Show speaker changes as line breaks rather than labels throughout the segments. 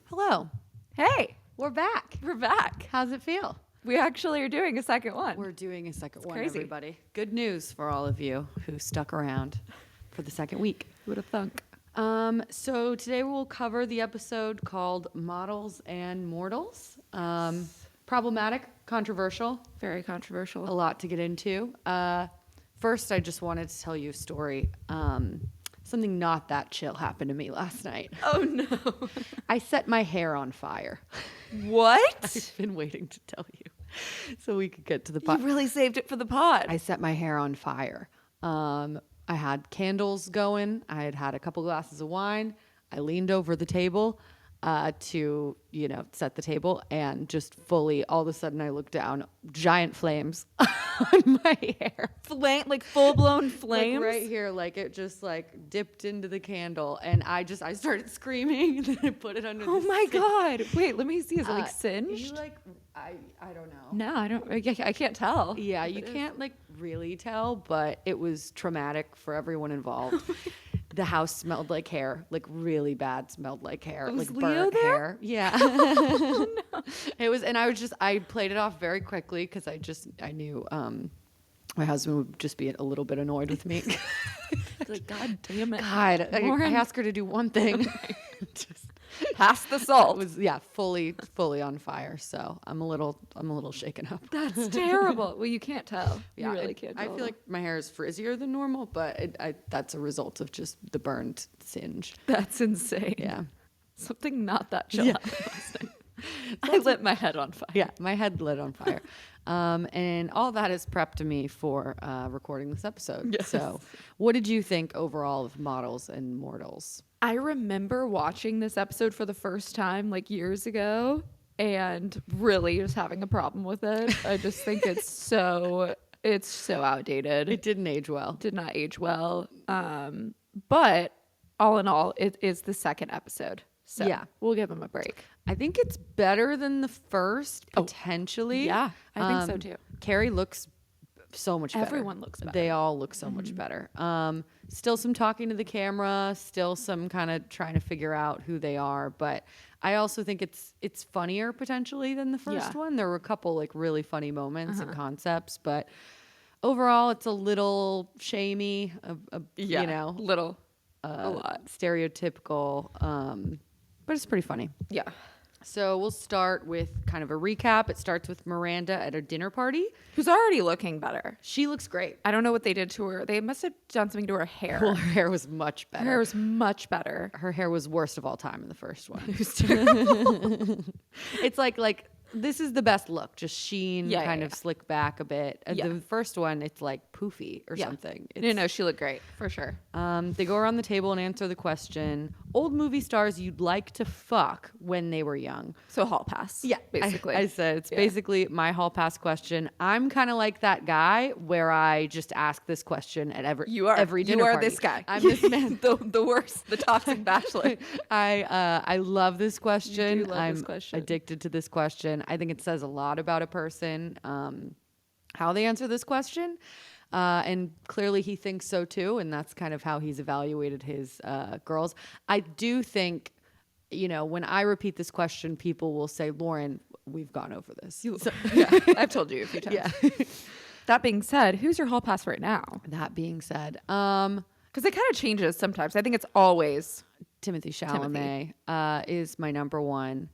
Hello.
Hey,
We're back.
we're back.
How's it feel?
We actually are doing a second one.
We're doing a second one,
crazy.
everybody. Good news for all of you who stuck around for the second week.
Who would have thunk?
So today we'll cover the episode called Models and Mortals. Problematic, controversial,
Very controversial.
a lot to get into. First, I just wanted to tell you a story. Something not that chill happened to me last night.
Oh no.
I set my hair on fire.
What?
I've been waiting to tell you so we could get to the
You
pot.
really saved it for the pod.
I set my hair on fire. I had candles going. I had had a couple glasses of wine. I leaned over the table to, set the table, and just fully, all of a sudden I looked down, giant flames on my hair.
Flame, like full blown flames.
Like right here, like it just like dipped into the candle, and I started screaming, and then I put it under
Oh
the
my
sink.
God. Wait, let me see. Is it like
You
singed?
I don't know.
No, I don't. I can't tell.
Yeah, you can't like really tell, but it was traumatic for everyone involved. The house smelled like hair, like really bad smelled like hair,
Was
like
Leo
burnt
there?
hair. Yeah. It was, and I played it off very quickly because I knew my husband would just be a little bit annoyed with me.
Like, God damn it.
God, I
Lauren.
asked her to do one thing. Just
Pass the
it
salt.
was fully on fire. So I'm a little shaken up.
That's terrible. Well, you can't tell. You really
I,
can't
I
tell.
feel like my hair is frizzier than normal, but that's a result of just the burned singe.
That's insane.
Yeah.
Something not that chill
Yeah.
happened last night. I lit my head on fire.
Yeah, my head lit on fire. And all that has prepped me for recording this episode.
Yes.
So what did you think overall of Models and Mortals?
I remember watching this episode for the first time like years ago and really just having a problem with it. I just think it's so outdated.
It didn't age well.
Did not age well. But all in all, it is the second episode. So
Yeah.
we'll give them a break.
I think it's better than the first, potentially.
Yeah, I think so too.
Carrie looks so much better.
Everyone looks better.
They all look so much better. Still some talking to the camera, still some kind of trying to figure out who they are, but I also think it's funnier potentially than the first one. There were a couple like really funny moments and concepts, but overall it's a little shamey,
little, a lot.
stereotypical, but it's pretty funny.
Yeah.
So we'll start with kind of a recap. It starts with Miranda at a dinner party.
Who's already looking better.
She looks great.
I don't know what they did to her. They must have done something to her hair.
Well, her hair was much better.
Her hair was much better.
Her hair was worst of all time in the first one. It's like this is the best look, just sheen, kind of slick back a bit. The first one, it's like poofy or something.
No, she looked great for sure.
They go around the table and answer the question: old movie stars you'd like to fuck when they were young.
So hall pass.
Yeah,
basically.
I said it's basically my hall pass question. I'm kind of like that guy where I just ask this question at every dinner party.
This guy.
I'm this man.
the worst, the toxic bachelor.
I love this question.
You do love
I'm
this question.
addicted to this question. I think it says a lot about a person, how they answer this question. And clearly he thinks so too. And that's kind of how he's evaluated his girls. I do think, when I repeat this question, people will say, Lauren, we've gone over this.
I've told you a few times.
Yeah.
That being said, who's your hall pass right now?
That being said,
Because it kind of changes sometimes. I think it's always
Timothy Chalamet is my number one.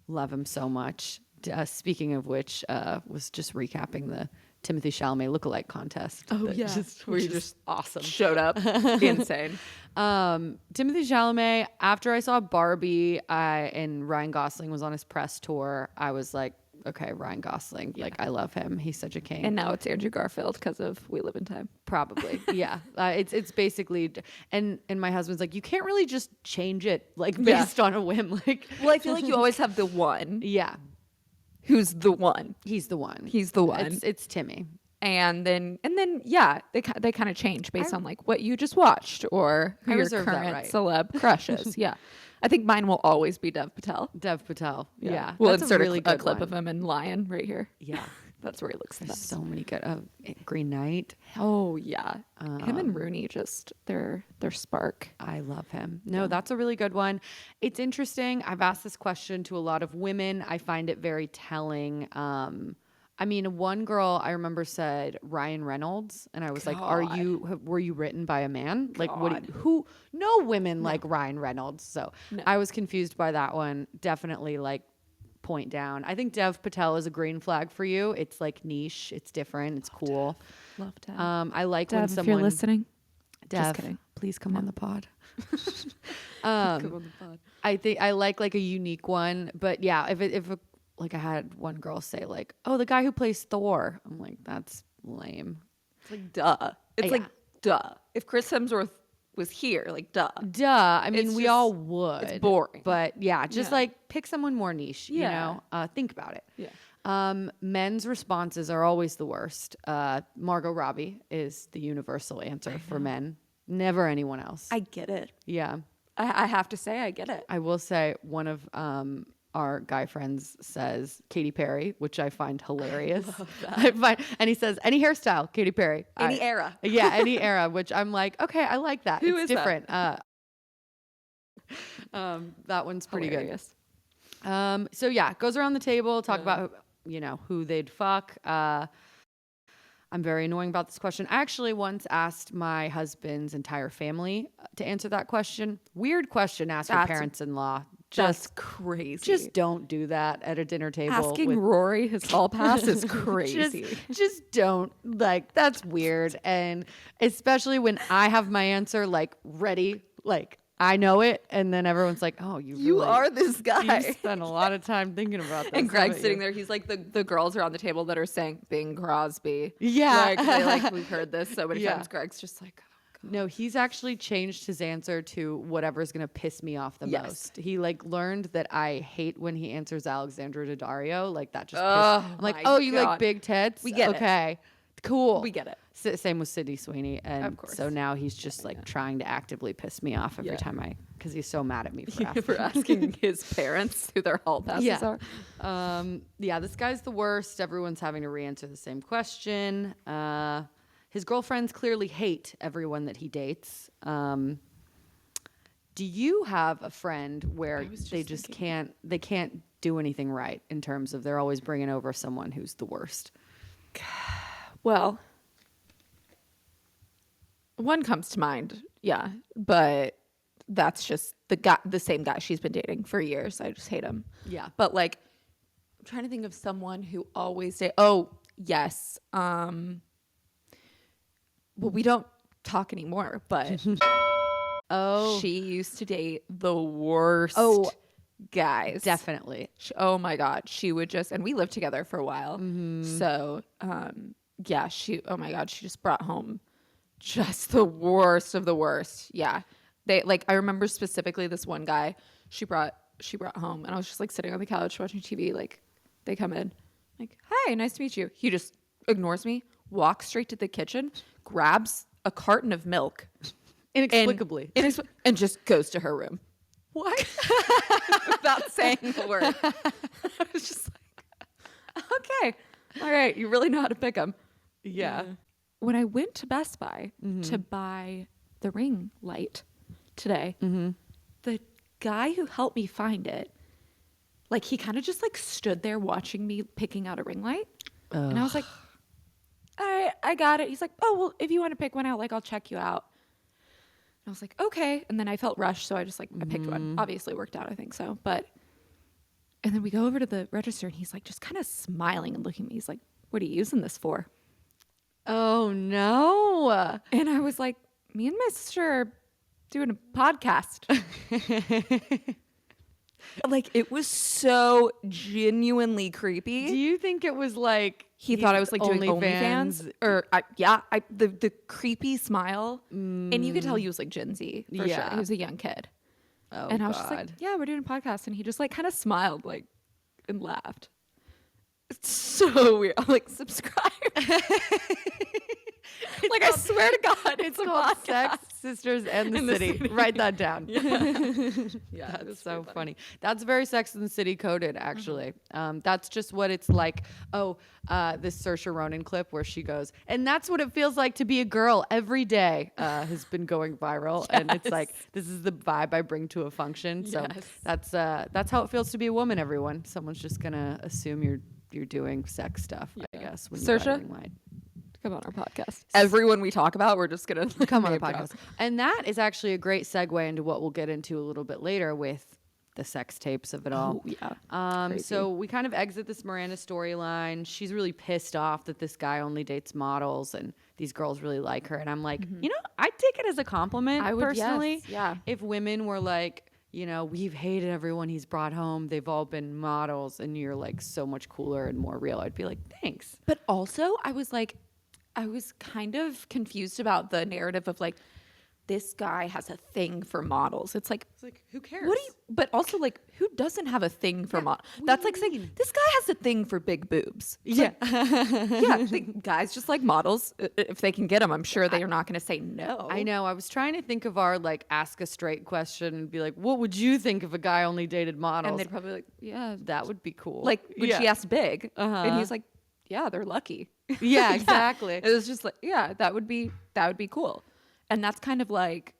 Love him so much. Speaking of which, was just recapping the Timothy Chalamet lookalike contest.
where you
which
just
is awesome.
showed up. Insane.
Timothy Chalamet, after I saw Barbie and Ryan Gosling was on his press tour, I was like, okay, Ryan Gosling, like I love him. He's such a king.
And now it's Andrew Garfield because of We Live in Time.
Probably, yeah. It's basically, and my husband's like, you can't really just change it like based on a whim. Like,
Well, I feel like you always have the one.
yeah,
Who's the one?
he's the one.
He's the one.
It's Timmy.
And then yeah, they kind of change based on like what you just watched or who
I
your
reserve that
current
right.
celeb crush is. Yeah, I think mine will always be Dev Patel.
Dev Patel. Yeah.
We'll
That's
insert
really
a
good
clip
one.
of him in Lion right here.
Yeah.
That's where he looks the
There's
best.
so many good. Green Knight.
Oh yeah, him and Rooney just their spark.
I love him. No, that's a really good one. It's interesting. I've asked this question to a lot of women. I find it very telling. I mean, one girl I remember said Ryan Reynolds, and I was like, were you written by a man? Like, no women like Ryan Reynolds. So I was confused by that one. Definitely like point down. I think Dev Patel is a green flag for you. It's like niche. It's different. It's cool.
Love Dev.
I like
Dev,
when
if
someone
you're listening.
Dev,
Just kidding.
please come on the pod.
Come on the pod.
I think I like a unique one, but yeah, if like I had one girl say like, "Oh, the guy who plays Thor," I'm like, that's lame.
It's like duh. It's
Yeah.
like duh. If Chris Hemsworth was here, like duh.
Duh. I mean,
It's
we
just-
all would.
it's boring.
but yeah, just
Yeah.
like pick someone more niche.
Yeah.
You know, think about it.
Yeah.
Men's responses are always the worst. Margot Robbie is the universal answer for men. Never anyone else.
I get it.
Yeah.
I have to say I get it.
I will say one of our guy friends says Katy Perry, which I find hilarious. And he says any hairstyle, Katy Perry,
Any era.
Yeah, any era. Which I'm like, okay, I like that.
Who
it's
is
different. That one's pretty
Hilarious.
good. So yeah, goes around the table, talk about who they'd fuck. I'm very annoying about this question. I actually once asked my husband's entire family to answer that question. Weird question, ask your parents-in-law.
That's crazy.
Just don't do that at a dinner table.
Asking Rory his hall pass is crazy.
Just don't. Like, that's weird. And especially when I have my answer like ready, like I know it, and then everyone's like, "Oh, you
are this guy."
You spent a lot of time thinking about this."
And Greg's
haven't
sitting
you?
there. He's like the girls around the table that are saying Bing Crosby.
Yeah.
We've heard this so many
Yeah.
times. Greg's just like, oh, God.
No, he's actually changed his answer to whatever's gonna piss me off the
Yes.
most. He like learned that I hate when he answers Alexandra Daddario. Like that just
Oh,
I'm like,
my
"Oh, you like
God.
big tits?
We get it.
okay. Cool.
We get it.
Same with Sydney Sweeney, and
Of course.
so now he's just like trying to actively piss me off every
Yeah.
time because he's so mad at me for asking.
For asking his parents who their hall passes are.
Yeah, this guy's the worst. Everyone's having to re-answer the same question. His girlfriends clearly hate everyone that he dates. Do you have a friend where they just can't do anything right in terms of they're always bringing over someone who's the worst?
Well, one comes to mind, yeah, but that's just the same guy she's been dating for years. I just hate him.
Yeah.
But like, I'm trying to think of someone who always oh yes, well we don't talk anymore, but
Oh,
she used to date the worst guys.
definitely.
Oh my God. She would just, and we lived together for a while.
Mm-hmm.
So, yeah, oh my God, she just brought home just the worst of the worst. Yeah. I remember specifically this one guy she brought home, and I was just like sitting on the couch watching TV. Like, they come in, like, "Hi, nice to meet you." He just ignores me, walks straight to the kitchen, grabs a carton of milk.
Inexplicably.
And just goes to her room. What? Without saying a word. I was just like, okay, all right, you really know how to pick them.
Yeah.
When I went to Best Buy to buy the ring light today, the guy who helped me find it, like he kind of just like stood there watching me picking out a ring light. And I was like, all right, I got it. He's like, oh, well, if you want to pick one out, like I'll check you out. And I was like, okay. And then I felt rushed, so I just like I picked one. Obviously it worked out, I think so. And then we go over to the register, and he's like just kind of smiling and looking at me. He's like, what are you using this for?
Oh no.
And I was like, me and my sister are doing a podcast. Like, it was so genuinely creepy.
Do you think it was like
He thought I was like doing OnlyFans, or the creepy smile, and you could tell he was like Gen Z for sure. He was a young kid, and I was just like, "Yeah, we're doing a podcast," and he just like kind of smiled like and laughed. It's so weird. I'm like, subscribe. Like, I swear to God, it's a
called
podcast.
Sisters and the
And the
city.
city.
Write that down.
Yeah, it
That's
was
so
pretty
funny. That's very Sex and the City coded, actually. That's just what it's like. Oh, this Saoirse Ronan clip where she goes, and that's what it feels like to be a girl every day has been going viral. And it's like, this is the vibe I bring to a function. So
Yes.
that's how it feels to be a woman, everyone. Someone's just going to assume you're doing sex stuff, I guess, when you buy a
Saoirse?
ring light.
Come on our podcast. Everyone we talk about, we're just gonna
Come on the
name drop.
podcast. And that is actually a great segue into what we'll get into a little bit later with the sex tapes of it all.
Oh, yeah. Crazy.
So we kind of exit this Miranda storyline. She's really pissed off that this guy only dates models and these girls really like her. And I'm like, I'd take it as a compliment
I would,
personally.
yes, yeah.
If women were like, we've hated everyone he's brought home. They've all been models and you're like so much cooler and more real. I'd be like, thanks.
But also, I was kind of confused about the narrative of like, this guy has a thing for models. It's like,
who cares?
but also like, who doesn't have a thing for models? That's like saying, this guy has a thing for big boobs. It's
Yeah.
like, yeah, guys just like models. If they can get them, I'm sure they are not going to say no.
I know. I was trying to think of our like ask a straight question and be like, what would you think if a guy only dated models?
And they'd probably be like, yeah,
that would be cool.
like when she asked Big, and
Uh-huh.
he's like, yeah, they're lucky.
Yeah, exactly.
It was just like, yeah, that would be cool. And that's kind of like,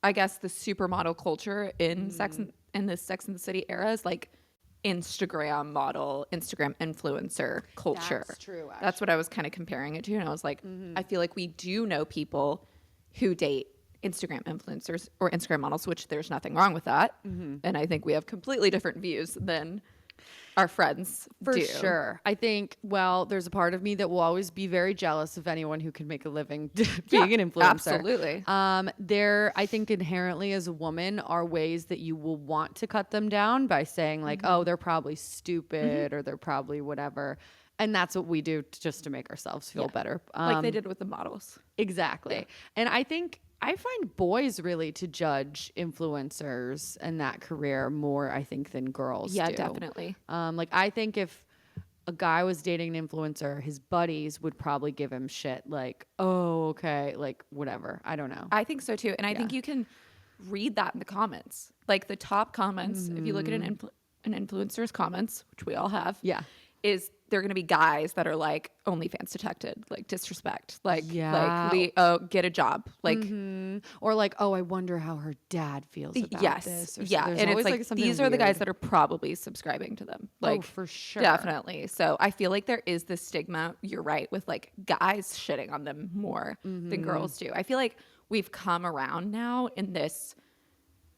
I guess the supermodel culture in in this Sex and the City era is like Instagram model, Instagram influencer culture.
That's true,
That's what I was kind of comparing it to. And I was like, I feel like we do know people who date Instagram influencers or Instagram models, which there's nothing wrong with that. And I think we have completely different views than our friends
For
do.
sure. I think, well, there's a part of me that will always be very jealous of anyone who can make a living being an influencer.
Absolutely.
There, I think inherently as a woman are ways that you will want to cut them down by saying like, oh, they're probably stupid or they're probably whatever. And that's what we do just to make ourselves feel better.
Like they did with the models.
Exactly.
Yeah.
And I think I find boys really to judge influencers and that career more, I think, than girls
Yeah,
do.
definitely.
Like I think if a guy was dating an influencer, his buddies would probably give him shit like, oh, okay, like whatever. I don't know.
I think so too. And I think you can read that in the comments. Like the top comments, if you look at an influencer's comments, which we all have, is they're going to be guys that are like OnlyFans detected, like disrespect, like get a job, like
or like, oh, I wonder how her dad feels about this. Or
yeah,
there's
and
always,
it's like
something
these are the guys
weird.
that are probably subscribing to them, like
for sure,
definitely. So I feel like there is this stigma. You're right with like guys shitting on them more than girls do. I feel like we've come around now in this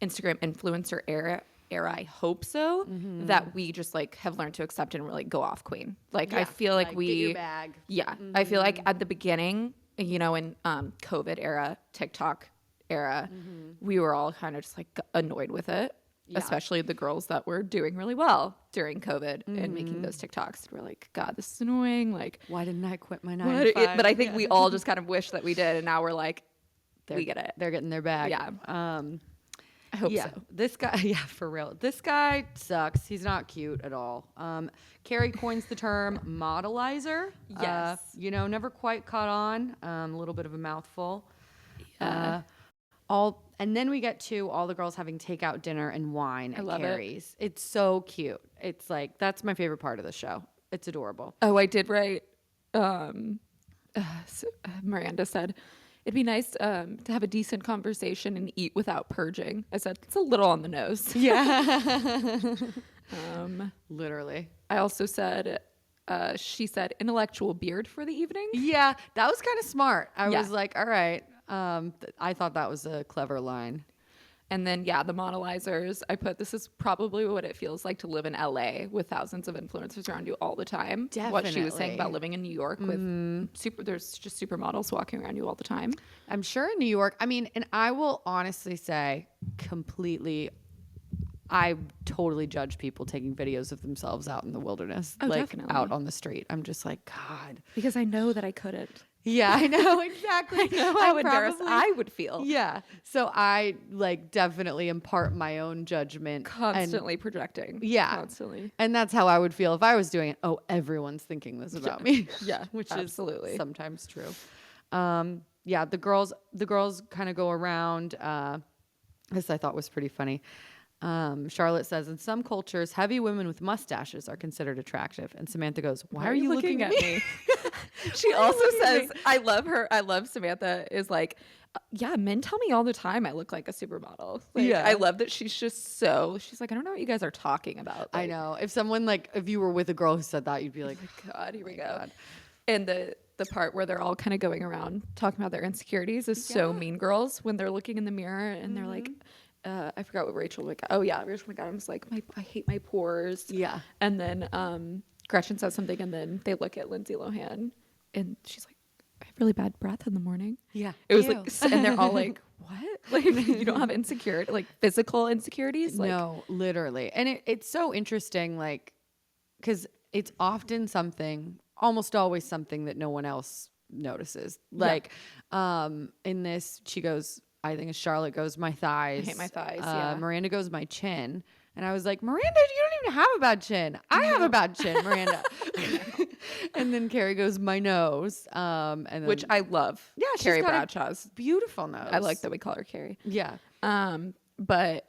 Instagram influencer era, I hope so, that we just like have learned to accept and really go off queen. Like I feel like
get
we
your bag.
I feel like at the beginning, in COVID era, TikTok era, we were all kind of just like annoyed with it, especially the girls that were doing really well during COVID and making those TikToks. We're like, God, this is annoying. Like,
Why didn't I quit my 9 to 5?
but I think we all just kind of wish that we did, and now we're like, we get it.
They're getting their bag.
Yeah. I hope so.
This guy, for real. This guy sucks. He's not cute at all. Carrie coins the term modelizer.
Yes.
Never quite caught on. A little bit of a mouthful.
Yeah.
And then we get to all the girls having takeout dinner and wine at Carrie's. It's so cute. It's like, that's my favorite part of the show. It's adorable.
Oh, I did write. Miranda said, it'd be nice to have a decent conversation and eat without purging. I said, it's a little on the nose.
Yeah. Literally.
I also said, she said, intellectual beard for the evening.
Yeah, that was kind of smart. I
Yeah.
was like, all right. I thought that was a clever line.
And then, the modelizers, I put, this is probably what it feels like to live in LA with thousands of influencers around you all the time. What she was saying about living in New York with there's just supermodels walking around you all the time.
I'm sure in New York, I mean, and I will honestly say I totally judge people taking videos of themselves out in the wilderness,
Definitely.
out on the street. I'm just like, God.
Because I know that I couldn't.
Yeah, I know, exactly.
I know how embarrassed I would feel.
Yeah. So I definitely impart my own judgment.
Constantly projecting.
Yeah.
Constantly.
And that's how I would feel if I was doing it. Oh, everyone's thinking this about me.
Yeah,
Which
absolutely.
is sometimes true. yeah, the girls kind of go around. This I thought was pretty funny. Charlotte says, in some cultures, heavy women with mustaches are considered attractive. And Samantha goes, why are you looking at me?
She also says, I love her. I love Samantha is like, yeah, men tell me all the time I look like a supermodel. Like,
Yeah.
I love that she's just so, she's like, I don't know what you guys are talking about.
I
Like,
know. If someone if you were with a girl who said that, you'd be like,
oh my God, here we go.
God.
And the part where they're all kind of going around talking about their insecurities is so Mean Girls when they're looking in the mirror and they're like, I forgot what Rachel Rachel McAdams like, I hate my pores.
Yeah.
And then Gretchen says something and then they look at Lindsay Lohan and she's like, I have really bad breath in the morning.
Yeah.
It was like, and they're all like, what? Like, you don't have insecurity, like physical insecurities? Like,
no, literally. And it's so interesting, like, because it's often something, almost always something that no one else notices. Like, in this, she goes, I think Charlotte goes, my thighs.
I hate my thighs, yeah.
Miranda goes, my chin. And I was like, Miranda, you don't even have a bad chin. I have a bad chin, Miranda. And then Carrie goes, my nose. And then,
which I love.
Yeah, she's
Carrie
got a
Bradshaw's
beautiful nose.
I like that we call her Carrie.
Yeah.
But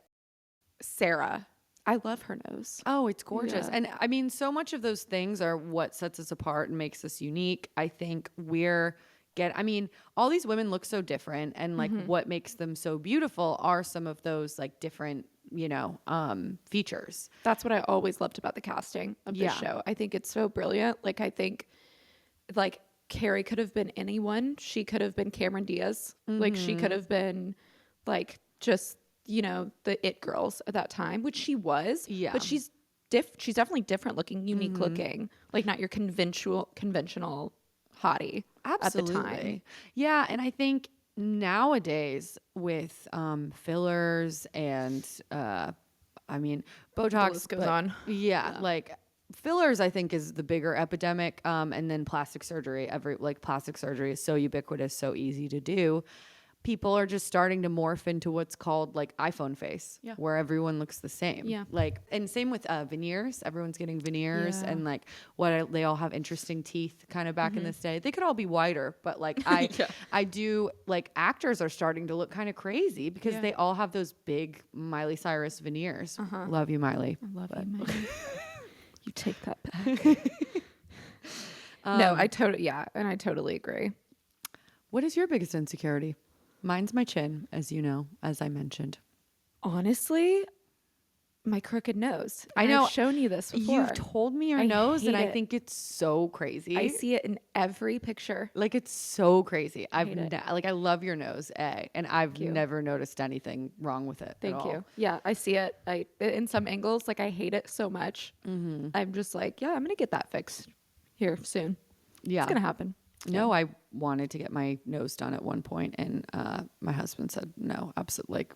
Sarah, I love her nose.
Oh, it's gorgeous.
Yeah.
And I mean, so much of those things are what sets us apart and makes us unique. I think I mean, all these women look so different, and like what makes them so beautiful are some of those like different, features.
That's what I always loved about the casting of this show. I think it's so brilliant. Like, I think like Carrie could have been anyone. She could have been Cameron Diaz. Like, she could have been like just, the it girls at that time, which she was.
Yeah.
But she's definitely different looking, unique looking. Like, not your conventional hottie.
Absolutely.
At the time.
Yeah. And I think nowadays with fillers and Botox
list goes on.
Yeah, like fillers I think is the bigger epidemic, and then plastic surgery. Plastic surgery is so ubiquitous, so easy to do. People are just starting to morph into what's called like iPhone face, where everyone looks the same.
Yeah.
Like, and same with veneers. Everyone's getting veneers,
Yeah.
and like they all have interesting teeth kind of back in this day. They could all be whiter, but like I do like actors are starting to look kind of crazy because they all have those big Miley Cyrus veneers. Love you, Miley.
I love you, Miley. You take that back. No, I totally agree.
What is your biggest insecurity? Mine's my chin, as you know, as I mentioned.
Honestly, my crooked nose.
I know.
I've shown you this before.
You've told me your nose, and
hate
I
it.
think it's so crazy.
I see it in every picture.
Like, it's so crazy. I love your nose, and I've
you.
never noticed anything wrong with it.
Thank
at
you.
all.
Yeah, I see it. In some angles, like I hate it so much. I'm just like, yeah, I'm gonna get that fixed here soon.
Yeah,
It's gonna happen.
No, I wanted to get my nose done at one point, and my husband said no, absolutely. Like,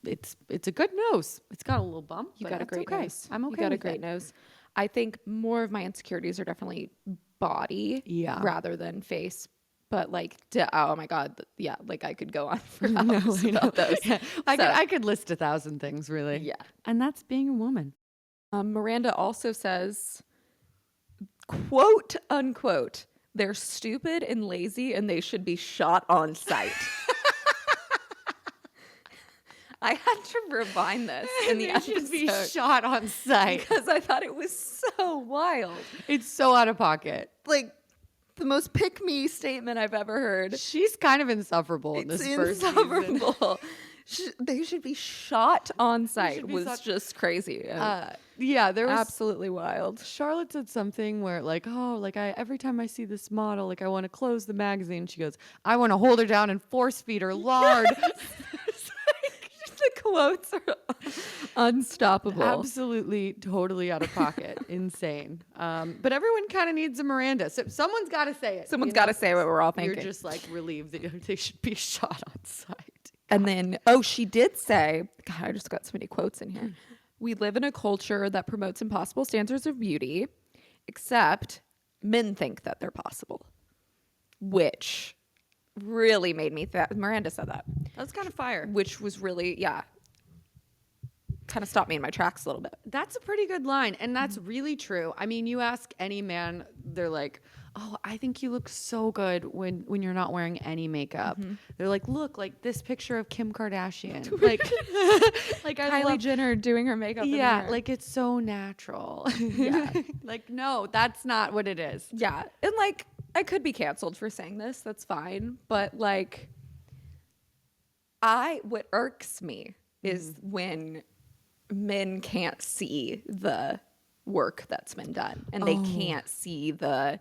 it's a good nose. It's got a little bump.
You
but
got a
that's
great
okay.
nose.
I'm okay.
You got a
with
great
it.
nose. I think more of my insecurities are definitely body, rather than face. But like, oh my God, yeah, like I could go on for hours about those.
Yeah. I could list 1,000 things, really.
Yeah.
And that's being a woman.
Miranda also says, quote unquote, they're stupid and lazy and they should be shot on sight. I had to rewind this in the episode.
Should be shot on sight
because I thought it was so wild.
It's so out of pocket.
Like the most pick me statement I've ever heard.
She's kind of insufferable in this first season.
Insufferable. They should be shot on sight. Was just crazy.
Yeah, there was
absolutely wild.
Charlotte said something where like, oh, like every time I see this model, like I want to close the magazine. She goes, I want to hold her down and force feed her lard.
The quotes are unstoppable.
Absolutely, totally out of pocket. Insane. But everyone kind of needs a Miranda. So someone's got to say it.
Someone's got to say what we're all thinking.
You're just like relieved that they should be shot on sight.
And then, she did say, God, I just got so many quotes in here. We live in a culture that promotes impossible standards of beauty, except men think that they're possible, which really made me Miranda said that.
That's kind of fire.
Which was really, kind of stopped me in my tracks a little bit.
That's a pretty good line. And that's really true. I mean, you ask any man, they're like, oh, I think you look so good when you're not wearing any makeup. They're like, look, like this picture of Kim Kardashian. Like, like I
Kylie
love,
Jenner doing her makeup. in the
yeah,
mirror.
like it's so natural.
Yeah.
Like, no, that's not what it is.
Yeah. And like, I could be canceled for saying this. That's fine. But like, what irks me is when men can't see the work that's been done and they can't see the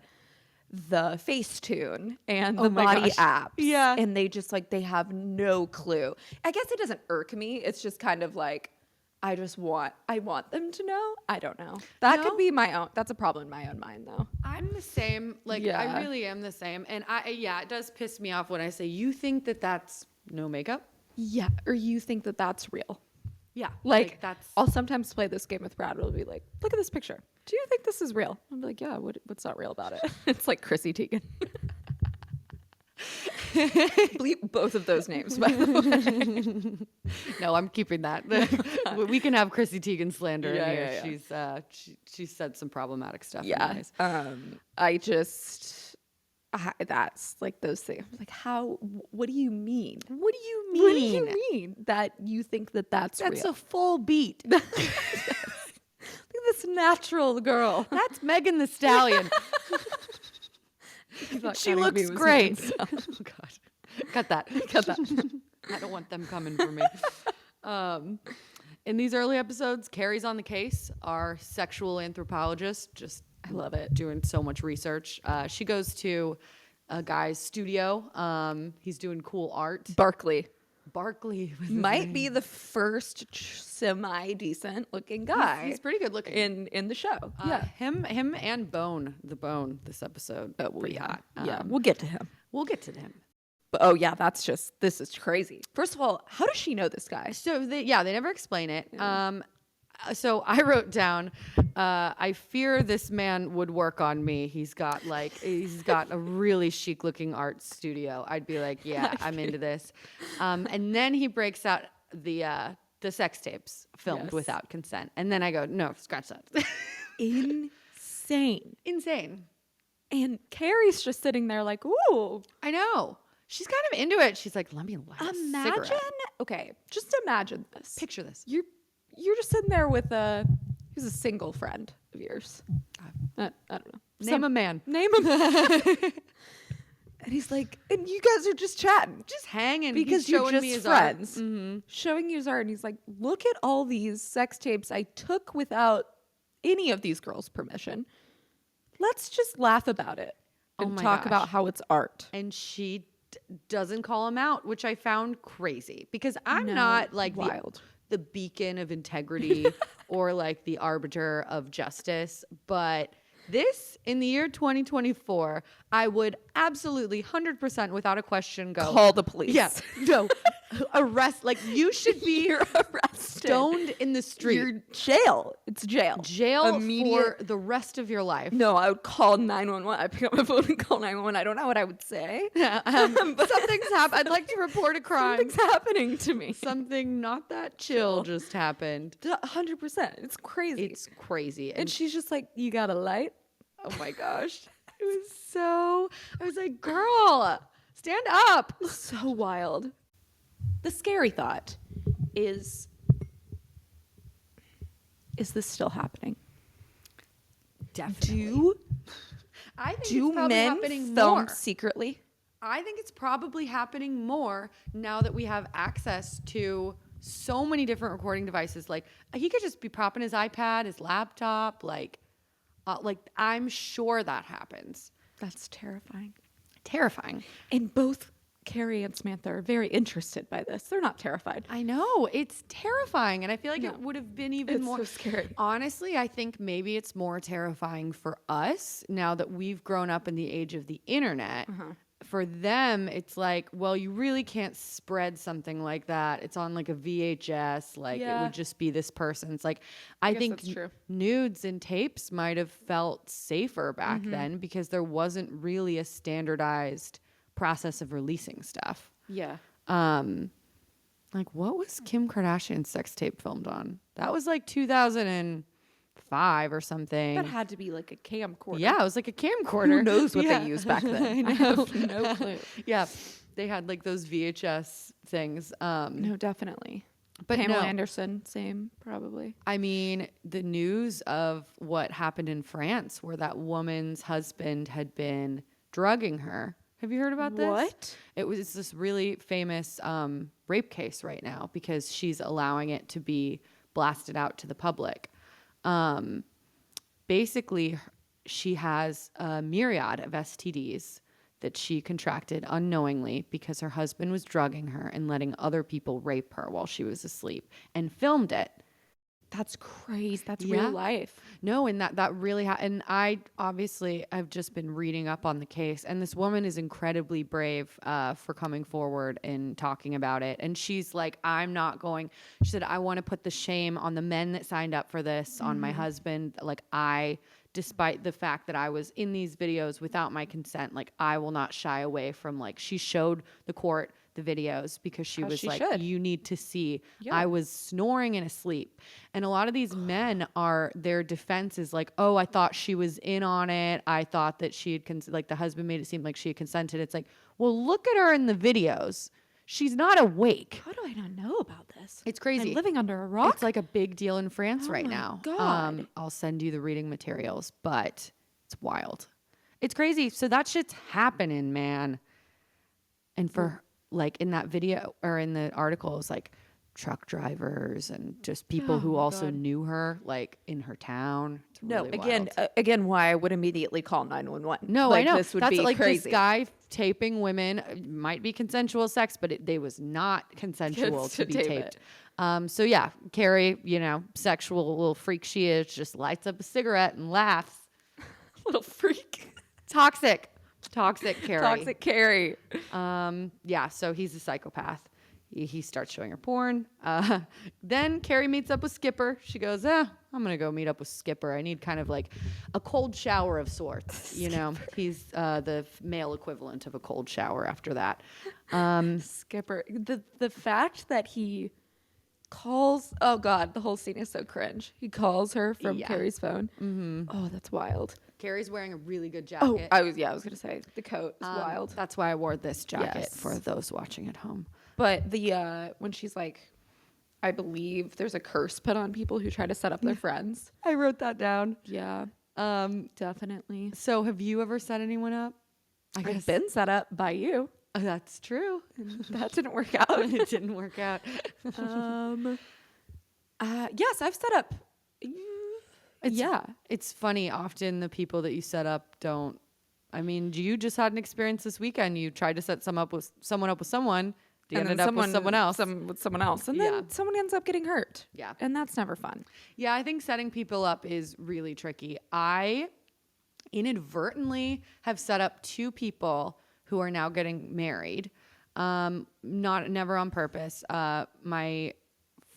Facetune and the
my
body
gosh.
apps.
Yeah.
And they just like, they have no clue. I guess it doesn't irk me. It's just kind of like, I want them to know. I don't know. That
No?
could be my own. That's a problem in my own mind though.
I'm the same. Like, I
Yeah.
really am the same. And it does piss me off when I say, you think that that's no makeup?
Yeah. Or you think that that's real.
Yeah.
Like,
that's.
I'll sometimes play this game with Brad. It'll be like, look at this picture. Do you think this is real? I'll be like, yeah, what's not real about it? It's like Chrissy Teigen. Bleep both of those names, by the way.
No, I'm keeping that. We can have Chrissy Teigen slander
Yeah,
in here.
yeah, yeah.
She's said some problematic stuff.
Yeah.
Anyways.
That's like those things. Like, what do you mean?
What do you mean?
What do you mean that you think that that's
That's
real?
a full beat.
Look at this natural girl.
That's Megan the Stallion. She looks great. Oh, God. Cut that. Cut that. I don't want them coming for me. In these early episodes, Carrie's on the case, our sexual anthropologist, I love it, doing so much research. She goes to a guy's studio. He's doing cool art.
Barkley
Barkley was his
might
name.
be the first semi-decent looking guy.
He's pretty good looking.
in the show.
Yeah, him and Bone, the Bone, this episode. Pretty hot.
Yeah, we'll get to him.
We'll get to him.
But oh yeah, this is crazy. First of all, how does she know this guy?
So they never explain it. So I wrote down, I fear this man would work on me. He's got a really chic looking art studio. I'd be like, yeah, I'm into this. And then he breaks out the sex tapes filmed without consent. And then I go, no, scratch that. Insane.
And Carrie's just sitting there like, ooh.
I know. She's kind of into it. She's like, let me light a cigarette.
Okay, just imagine this.
Picture this.
You're just sitting there with who's a single friend of yours. I don't know.
Name a man.
Name a man. And he's like, and you guys are just chatting.
Just hanging.
Because
He's
you're
showing
just
me his
friends.
art. Mm-hmm.
Showing you his art. And he's like, look at all these sex tapes I took without any of these girls' permission. Let's just laugh about it and talk about how it's art.
And she doesn't call him out, which I found crazy because I'm not like
wild.
The beacon of integrity or like the arbiter of justice. But this, in the year 2024, I would absolutely 100% without a question go
Call the police.
Yeah, no, arrest. Like you should be
arrested.
Stoned in the street.
You're jail. It's jail.
Jail for the rest of your life.
No, I would call 911. I pick up my phone and call 911. I don't know what I would say.
Yeah, but something's happened. I'd like to report a crime.
Something's happening to me.
Something not that chill just happened.
100%. It's crazy.
It's crazy.
And she's just like, you got a light?
Oh my gosh. I was like, girl, stand up.
So wild. The scary thought is this still happening?
Definitely. I think
Do
it's probably
men
happening
film
more.
secretly?
I think it's probably happening more now that we have access to so many different recording devices. Like he could just be propping his iPad, his laptop, like I'm sure that happens.
That's terrifying.
Terrifying.
And both Carrie and Samantha are very interested by this. They're not terrified.
I know. It's terrifying. And I feel like it would have been even more
so scary.
Honestly, I think maybe it's more terrifying for us now that we've grown up in the age of the internet. For them, it's like, well, you really can't spread something like that. It's on like a VHS. Like it would just be this person's. Like I think
that's true.
nudes and tapes might have felt safer back then because there wasn't really a standardized process of releasing stuff.
Yeah.
Like what was Kim Kardashian's sex tape filmed on? That was like 2005 5 or something.
That had to be like a camcorder.
Yeah, it was like a camcorder.
Who knows what
Yeah.
they used back then?
I
I
know.
have no clue.
Yeah, they had like those VHS things.
No, definitely.
But
Pamela
no.
Anderson, same, probably.
I mean, the news of what happened in France where that woman's husband had been drugging her. Have you heard about this?
What?
It's this really famous rape case right now because she's allowing it to be blasted out to the public. Basically, she has a myriad of STDs that she contracted unknowingly because her husband was drugging her and letting other people rape her while she was asleep and filmed it.
That's crazy. That's
Yeah.
real life.
No, and that really and I obviously I've just been reading up on the case, and this woman is incredibly brave for coming forward and talking about it. And she's like, I'm not going. She said, I want to put the shame on the men that signed up for this, on my husband. Like despite the fact that I was in these videos without my consent, like I will not shy away from like she showed the court the videos because she
As
was
she
like,
should.
you need to see.
Yeah.
I was snoring and asleep. And a lot of these men their defense is like, oh, I thought she was in on it. I thought that she had, like the husband made it seem like she had consented. It's like, well, look at her in the videos. She's not awake.
How do I not know about this?
It's crazy.
I'm living under a rock.
It's like a big deal in France
Oh
right
my
now.
God.
I'll send you the reading materials, but it's wild. It's crazy. So that shit's happening, man. And for like in that video or in the article, it's like truck drivers and just people
Oh
who
my
also
God.
knew her, like in her town. It's
no,
really
again,
wild.
again, why I would immediately call 911.
No,
like,
I know.
This would
That's
be
like
crazy.
this guy taping women. Might be consensual sex, but they was not consensual
Gets
to
to
be
tape
taped.
it.
So yeah, Carrie, sexual little freak she is, just lights up a cigarette and laughs.
Little freak.
Toxic Carrie.
Toxic Carrie.
Yeah, so he's a psychopath. He starts showing her porn. Then Carrie meets up with Skipper. She goes, I'm going to go meet up with Skipper. I need kind of like a cold shower of sorts. He's the male equivalent of a cold shower after that.
Skipper. The fact that he calls, oh God, the whole scene is so cringe. He calls her from
Yeah.
Carrie's phone. Mm-hmm. Oh, that's wild.
Carrie's wearing a really good
Oh,
jacket.
I was gonna say the coat is wild.
That's why I wore this jacket
Yes.
for those watching at home.
But the when she's like, I believe there's a curse put on people who try to set up their friends.
I wrote that down.
Yeah, definitely.
So have you ever set anyone up?
I've been set up by you.
That's true.
That didn't work out.
It didn't work out.
Yes, I've set up.
It's funny. Often the people that you set up don't. I mean, you just had an experience this weekend. You tried to set someone up with someone. You
And
ended
then
up with someone else.
with someone else, and
Yeah.
then someone ends up getting hurt.
Yeah.
and that's never fun.
Yeah, I think setting people up is really tricky. I inadvertently have set up 2 people who are now getting married. Never on purpose. My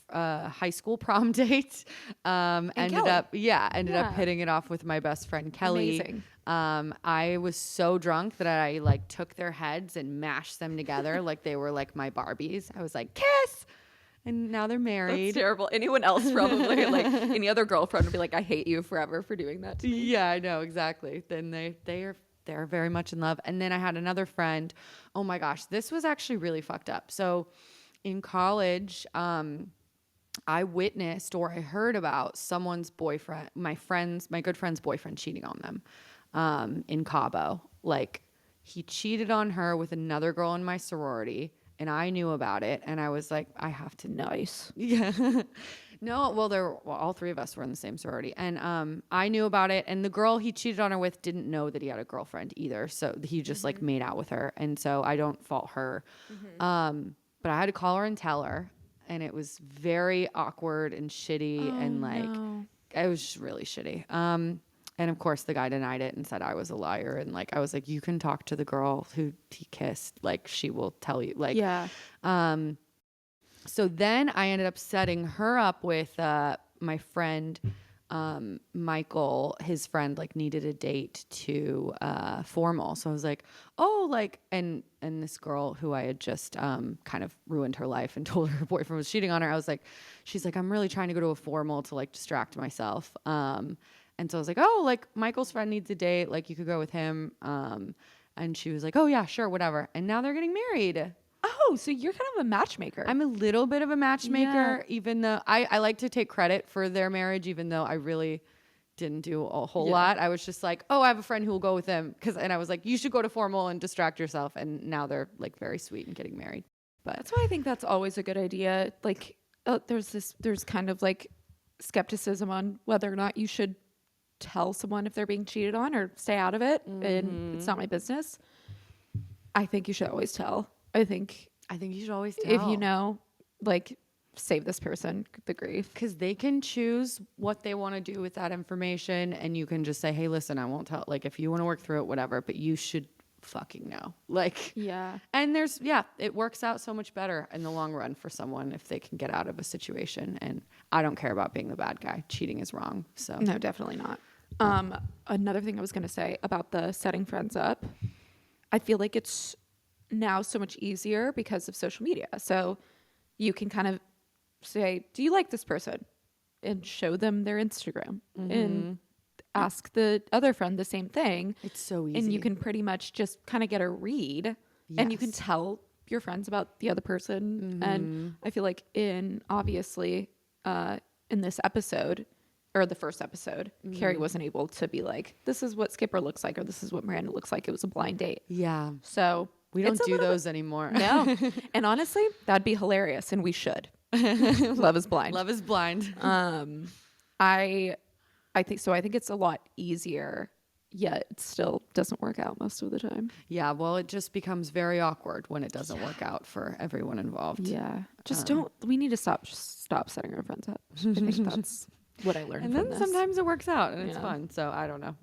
high school prom date ended
Kelly.
up
Yeah.
hitting it off with my best friend Kelly.
Amazing.
I was so drunk that I like took their heads and mashed them together like they were like my Barbies. I was like, kiss, and now they're married.
That's terrible. Anyone else probably like any other girlfriend would be like, I hate you forever for doing that to me.
Yeah, I know exactly. Then they're very much in love. And then I had another friend. Oh my gosh, this was actually really fucked up. So in college, I witnessed or I heard about someone's boyfriend, my good friend's boyfriend cheating on them in Cabo. Like he cheated on her with another girl in my sorority, and I knew about it. And I was like, I have to know.
Nice.
Yeah. No, well, all 3 of us were in the same sorority, and I knew about it. And the girl he cheated on her with didn't know that he had a girlfriend either, so he just like made out with her, and so I don't fault her. But I had to call her and tell her, and it was very awkward and shitty, and like it was just really shitty. And of course, the guy denied it and said I was a liar, and like I was like, you can talk to the girl who he kissed, like she will tell you, like
Yeah.
So then I ended up setting her up with my friend Michael, his friend, like needed a date to formal. So I was like, oh, like, and this girl who I had just kind of ruined her life and told her boyfriend was cheating on her. I was like, she's like, I'm really trying to go to a formal to like distract myself. And so I was like, oh, like Michael's friend needs a date, like you could go with him. And she was like, oh yeah, sure, whatever. And now they're getting married.
Oh, so you're kind of a matchmaker.
I'm a little bit of a matchmaker,
Yeah.
even though I like to take credit for their marriage, even though I really didn't do a whole
Yeah.
lot. I was just like, oh, I have a friend who will go with him. And I was like, you should go to formal and distract yourself. And now they're like very sweet and getting married. But
That's why I think that's always a good idea. Like, there's kind of like skepticism on whether or not you should tell someone if they're being cheated on or stay out of it and it's not my business. I think you should always tell. I think
you should always tell.
if you know, like, save this person the grief.
Because they can choose what they want to do with that information. And you can just say, hey, listen, I won't tell. Like, if you want to work through it, whatever. But you should fucking know. Like,
Yeah.
and it works out so much better in the long run for someone if they can get out of a situation. And I don't care about being the bad guy. Cheating is wrong. So
No, definitely not. Another thing I was going to say about the setting friends up, I feel like it's now so much easier because of social media. So you can kind of say, do you like this person? And show them their Instagram and ask the other friend the same thing.
it's so easy.
And you can pretty much just kind of get a read and you can
Yes.
tell your friends about the other person. And I feel like obviously in this episode or the first episode, Carrie wasn't able to be like, this is what Skipper looks like, or this is what Miranda looks like. It was a blind date.
Yeah.
So
We don't
it's a
do
little
those anymore.
bit- No. And honestly, that'd be hilarious. And we should. Love is blind.
Love is blind.
I think so. I think it's a lot easier, yet it still doesn't work out most of the time.
Yeah. Well, it just becomes very awkward when it doesn't work out for everyone involved.
Yeah. Just we need to stop setting our friends up. I think that's what I learned
And
from
then
this.
sometimes it works out and it's
Yeah.
fun. So I don't know.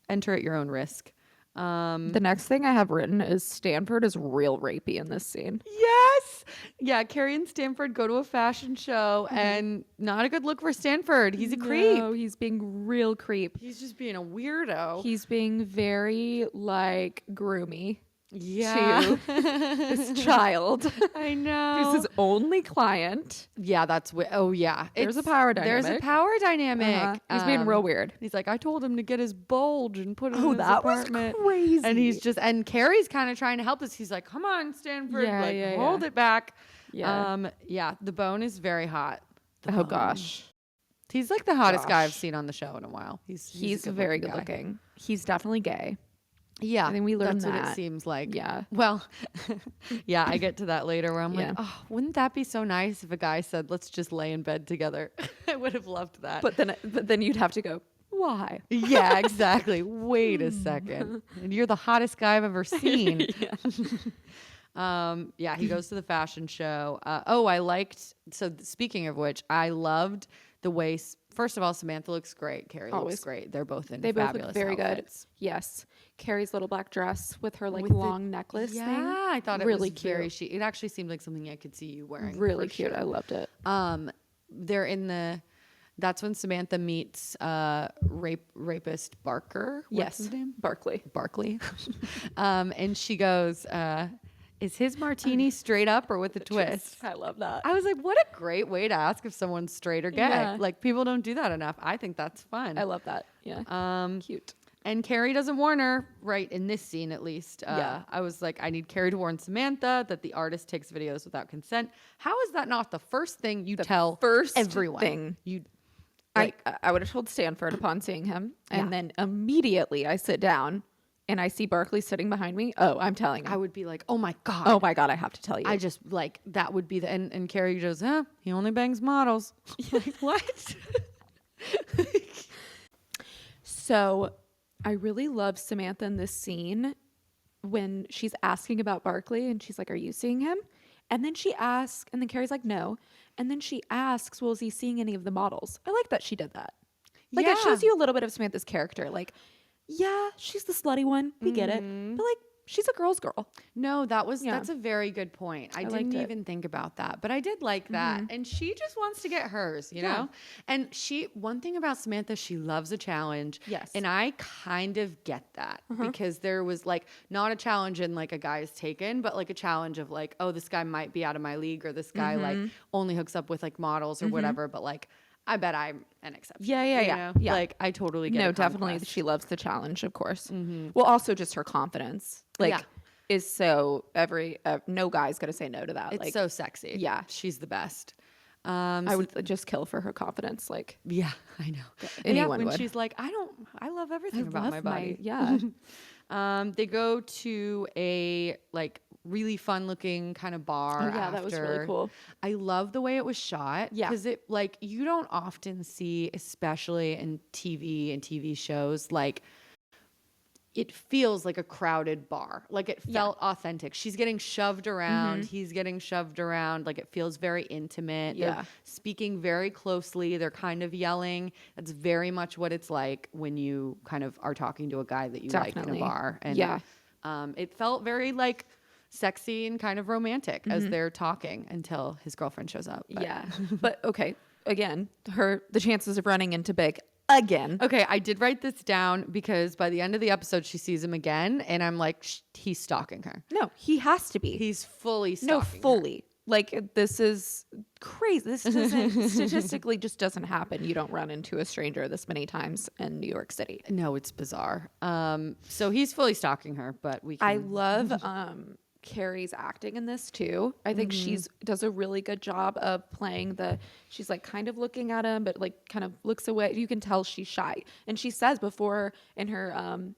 Enter at your own risk.
The next thing I have written is Stanford is real rapey in this scene.
Yes. Yeah. Carrie and Stanford go to a fashion show and not a good look for Stanford. He's a creep.
No, he's being real creep.
He's just being a weirdo.
He's being very like groomy
yeah.
to this child
I know.
who's his only client.
Yeah, oh yeah.
There's a power
There's a
dynamic.
power dynamic.
He's being real weird.
He's like, I told him to get his bulge and put it in his
that was
apartment.
crazy.
And Carrie's kind of trying to help us. He's like, come on, Stanford, hold it back.
Yeah.
Yeah, the bone is very hot. The
Oh
bone.
gosh.
He's like the hottest guy I've
Gosh.
seen on the show in a while. He's a
Very good
guy.
looking. He's definitely gay.
Yeah.
I think we learned
that's what it
that.
seems like.
Yeah.
Well, yeah, I get to that later where I'm
Yeah.
like, oh, wouldn't that be so nice if a guy said, let's just lay in bed together? I would have loved that.
But then you'd have to go, why?
Yeah, exactly. Wait a second. And you're the hottest guy I've ever seen. Yeah, he goes to the fashion show. Speaking of which, I loved the way, first of all, Samantha looks great. Carrie
Always.
looks great. They're both in
They both
fabulous
look very
outfits.
good. Yes. Carrie's little black dress with her like
With the-
long necklace
Yeah,
thing.
I thought it
Really
was very
cute.
chic. It actually seemed like something I could see you wearing.
Really
for
cute.
sure.
I loved it.
They're in that's when Samantha meets rapist Barker. What's his name? Barkley. And she goes, is his martini straight up or with a twist?
I love that.
I was like, what a great way to ask if someone's straight or gay.
Yeah.
Like, people don't do that enough. I think that's fun.
I love that. Yeah. Cute.
And Carrie doesn't warn her, right, in this scene at least.
Yeah.
I was like, I need Carrie to warn Samantha that the artist takes videos without consent. How is that not the first thing you tell
first
everyone?
thing.
You,
I would have told Stanford upon seeing him. And
Yeah.
then immediately I sit down and I see Barkley sitting behind me. Oh, I'm telling him.
I would be like, oh my God.
Oh my God, I have to tell you.
I just like, that would be and Carrie goes, he only bangs models. Like, what?
So I really love Samantha in this scene when she's asking about Barkley and she's like, are you seeing him? And then she asks, and then Carrie's like, no. And then she asks, well, is he seeing any of the models? I like that she did that. Like, it shows you a little bit of Samantha's character. Like, yeah, she's the slutty one. We get it. But like, she's a girl's girl.
No,
Yeah.
that's a very good point. I
liked
didn't
it.
even think about that, but I did like that. And she just wants to get hers, you know? And one thing about Samantha, she loves a challenge.
Yes.
And I kind of get that because there was like not a challenge in like a guy is taken, but like a challenge of like, oh, this guy might be out of my league, or this guy like only hooks up with like models or whatever. But like, I bet I'm an exception.
Yeah.
you know?
Yeah.
Like, I totally get
No,
a
definitely.
conquest.
She loves the challenge, of course. Well, also just her confidence. Like, is so no guy's going to say no to that.
It's
like,
so sexy.
Yeah.
She's the best.
I would just kill for her confidence. Like,
Yeah, I know.
Anyone
when
would.
she's like, I love everything about my
love
body.
yeah.
They go to a like really fun looking kind of bar.
Oh, yeah, that was really
after.
cool.
I love the way it was shot.
Yeah.
Because it like you don't often see, especially in TV and TV shows, like it feels like a crowded bar. Like it felt authentic. She's getting shoved around. He's getting shoved around. Like it feels very intimate.
Yeah.
They're speaking very closely. They're kind of yelling. That's very much what it's like when you kind of are talking to a guy that you like in a
Definitely.
bar. And
Yeah.
it felt very like sexy and kind of romantic as they're talking until his girlfriend shows up. But-
Yeah. But okay, again, the chances of running into Big again.
Okay, I did write this down because by the end of the episode, she sees him again, and I'm like, he's stalking her.
No, he has to be.
He's fully
No,
stalking her.
fully. Like, this is crazy. This doesn't statistically just doesn't happen. You don't run into a stranger this many times in New York City.
No, it's bizarre. So he's fully stalking her, but we can...
I love Carrie's acting in this too. I think she's does a really good job of playing she's like kind of looking at him, but like kind of looks away. You can tell she's shy. And she says before in her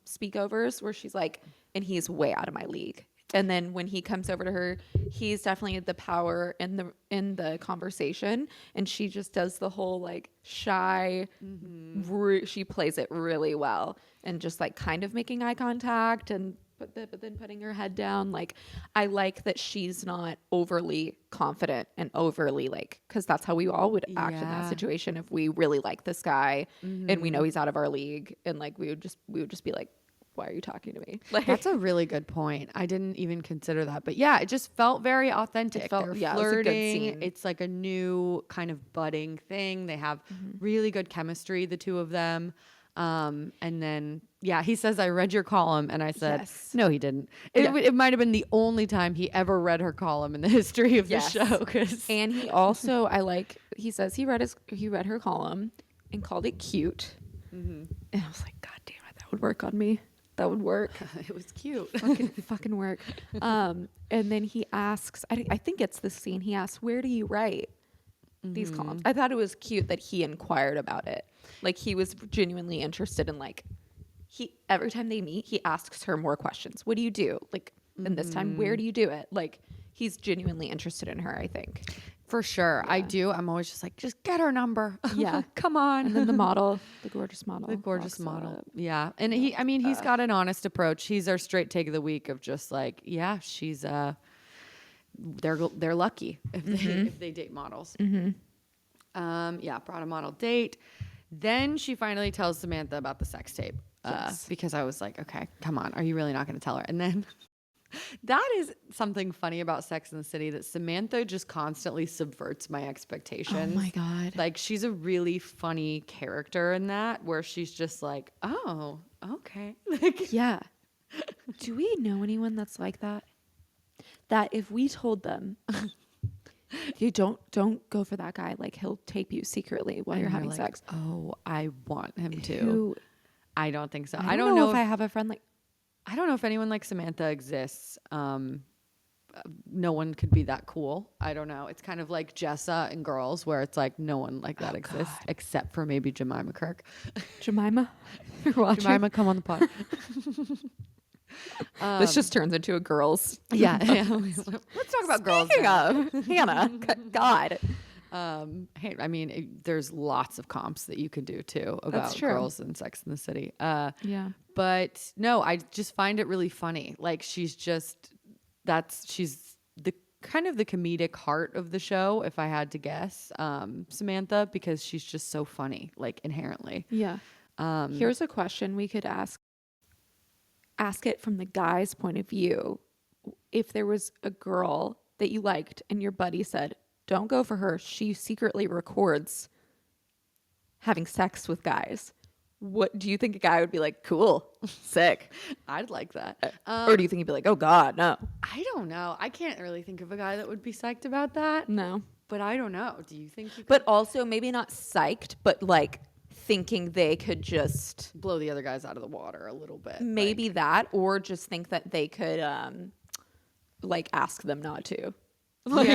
speakovers where she's like, and he's way out of my league. And then when he comes over to her, he's definitely the power in the conversation. And she just does the whole like shy, she plays it really well. And just like kind of making eye contact but then putting her head down. Like, I like that she's not overly confident and overly like, because that's how we all would act in that situation if we really like this guy and we know he's out of our league, and like we would just be like, why are you talking to me? Like,
That's a really good point. I didn't even consider that. But yeah, it just felt very authentic. They're flirting.
It was a good scene.
It's like a new kind of budding thing. They have really good chemistry, the two of them. And then, he says, I read your column. And I said,
Yes.
no, he didn't. It might have been the only time he ever read her column in the history of the show.
And he also, he says he read her column and called it cute. And I was like, God damn it, that would work on me. That would work.
It was cute.
fucking work. And then he asks, I think it's this scene. He asks, where do you write these columns? I thought it was cute that he inquired about it. Like, he was genuinely interested in like, every time they meet, he asks her more questions. What do you do? Like, and this time, where do you do it? Like, he's genuinely interested in her, I think.
For sure. I do. I'm always just like, just get her number.
Yeah.
Come on.
And then the gorgeous model.
The gorgeous
walks
model.
up.
Yeah. And he's got an honest approach. He's our straight take of the week of just like, yeah, she's they're lucky if they date models. Brought a model date. Then she finally tells Samantha about the sex tape. Because I was like, okay, come on. Are you really not going to tell her? And then that is something funny about Sex and the City, that Samantha just constantly subverts my expectations.
Oh my God.
Like, she's a really funny character in that, where she's just like, oh, okay. Like,
Yeah. Do we know anyone that's like that? That if we told them, you don't go for that guy, like he'll tape you secretly while you're having
like,
sex.
oh, I want him to.
Who-
I don't think so.
I don't know if I have a friend like.
I don't know if anyone like Samantha exists. No one could be that cool. I don't know. It's kind of like Jessa and Girls, where it's like no one like that exists except for maybe Jemima Kirk.
Jemima, you're watching.
Jemima, come on the pod.
This just turns into a girls.
Yeah. Let's talk about girls.
Speaking
now.
of Hannah, God.
Hey, I mean, there's lots of comps that you could do too about
true.
girls in Sex and the City.
Yeah.
But no, I just find it really funny. Like, she's the kind of the comedic heart of the show, if I had to guess, Samantha, because she's just so funny, like inherently.
Yeah. Here's a question we could ask. ask it from the guy's point of view. If there was a girl that you liked and your buddy said, don't go for her, she secretly records having sex with guys. What do you think a guy would be like? Cool, sick.
I'd like that.
Or do you think he'd be like, oh God, no?
I don't know. I can't really think of a guy that would be psyched about that.
No.
But I don't know. Do you think you could
But also maybe not psyched, but like thinking they could just
blow the other guys out of the water a little bit?
maybe that, or just think that they could like ask them not to. Like,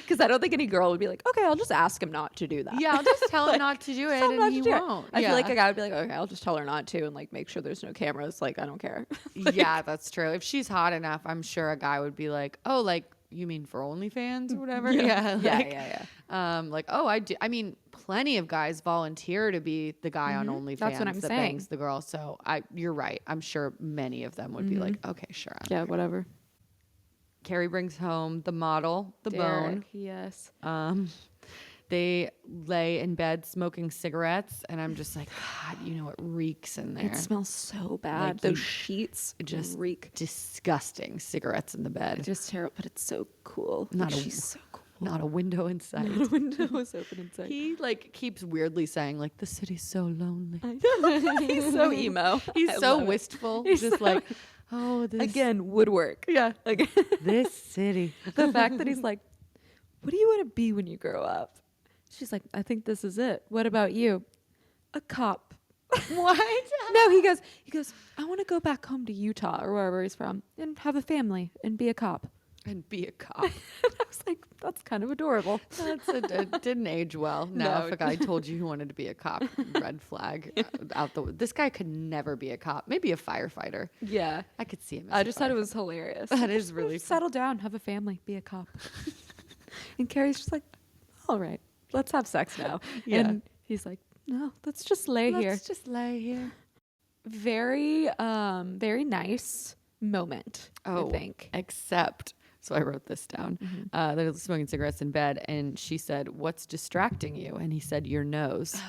because I don't think any girl would be like, okay, I'll just ask him not to do that.
Yeah, I'll just tell him not to do it, and he won't.
I feel like a guy would be like, okay, I'll just tell her not to, and like make sure there's no cameras. Like, I don't care.
Yeah, that's true. If she's hot enough, I'm sure a guy would be like, oh, like, you mean for OnlyFans or whatever? Yeah. Like, oh, I do. I mean, plenty of guys volunteer to be the guy on OnlyFans.
That's what I'm
that
saying.
Bangs the girl. So you're right. I'm sure many of them would be like, okay, sure.
Yeah, whatever.
Carrie brings home the model, the bone.
Yes.
They lay in bed smoking cigarettes, and I'm just like, God, you know, it reeks in there.
It smells so bad.
Like
Those sheets
just
reek.
disgusting cigarettes in the bed.
Just terrible, but it's so cool. She's so cool.
Not a window in sight.
The window is open inside.
He like keeps weirdly saying like the city's so lonely.
He's so emo.
He's
I
so
love it.
wistful.
He's
Just
so-
like, oh, this
Again, woodwork.
yeah,
Like
this city.
the fact that he's like, what do you want to be when you grow up? She's like, I think this is it. What about you? A cop.
What?
No, he goes, I want to go back home to Utah or wherever he's from and have a family and be a cop.
And be a cop.
And I was like, that's kind of adorable.
It didn't age well. Now,
No.
if a guy told you he wanted to be a cop, red flag out the. This guy could never be a cop. Maybe a firefighter.
Yeah.
I could see him. As
I
a
just thought it
firefighter.
was hilarious.
That is really fun.
Settle down, have a family, be a cop. And Carrie's just like, all right, let's have sex now.
Yeah.
And he's like, no, let's just lay here.
Let's just lay here.
Very, very nice moment, I think.
Except, so I wrote this down. They're smoking cigarettes in bed, and she said, "What's distracting you?" And he said, "Your nose."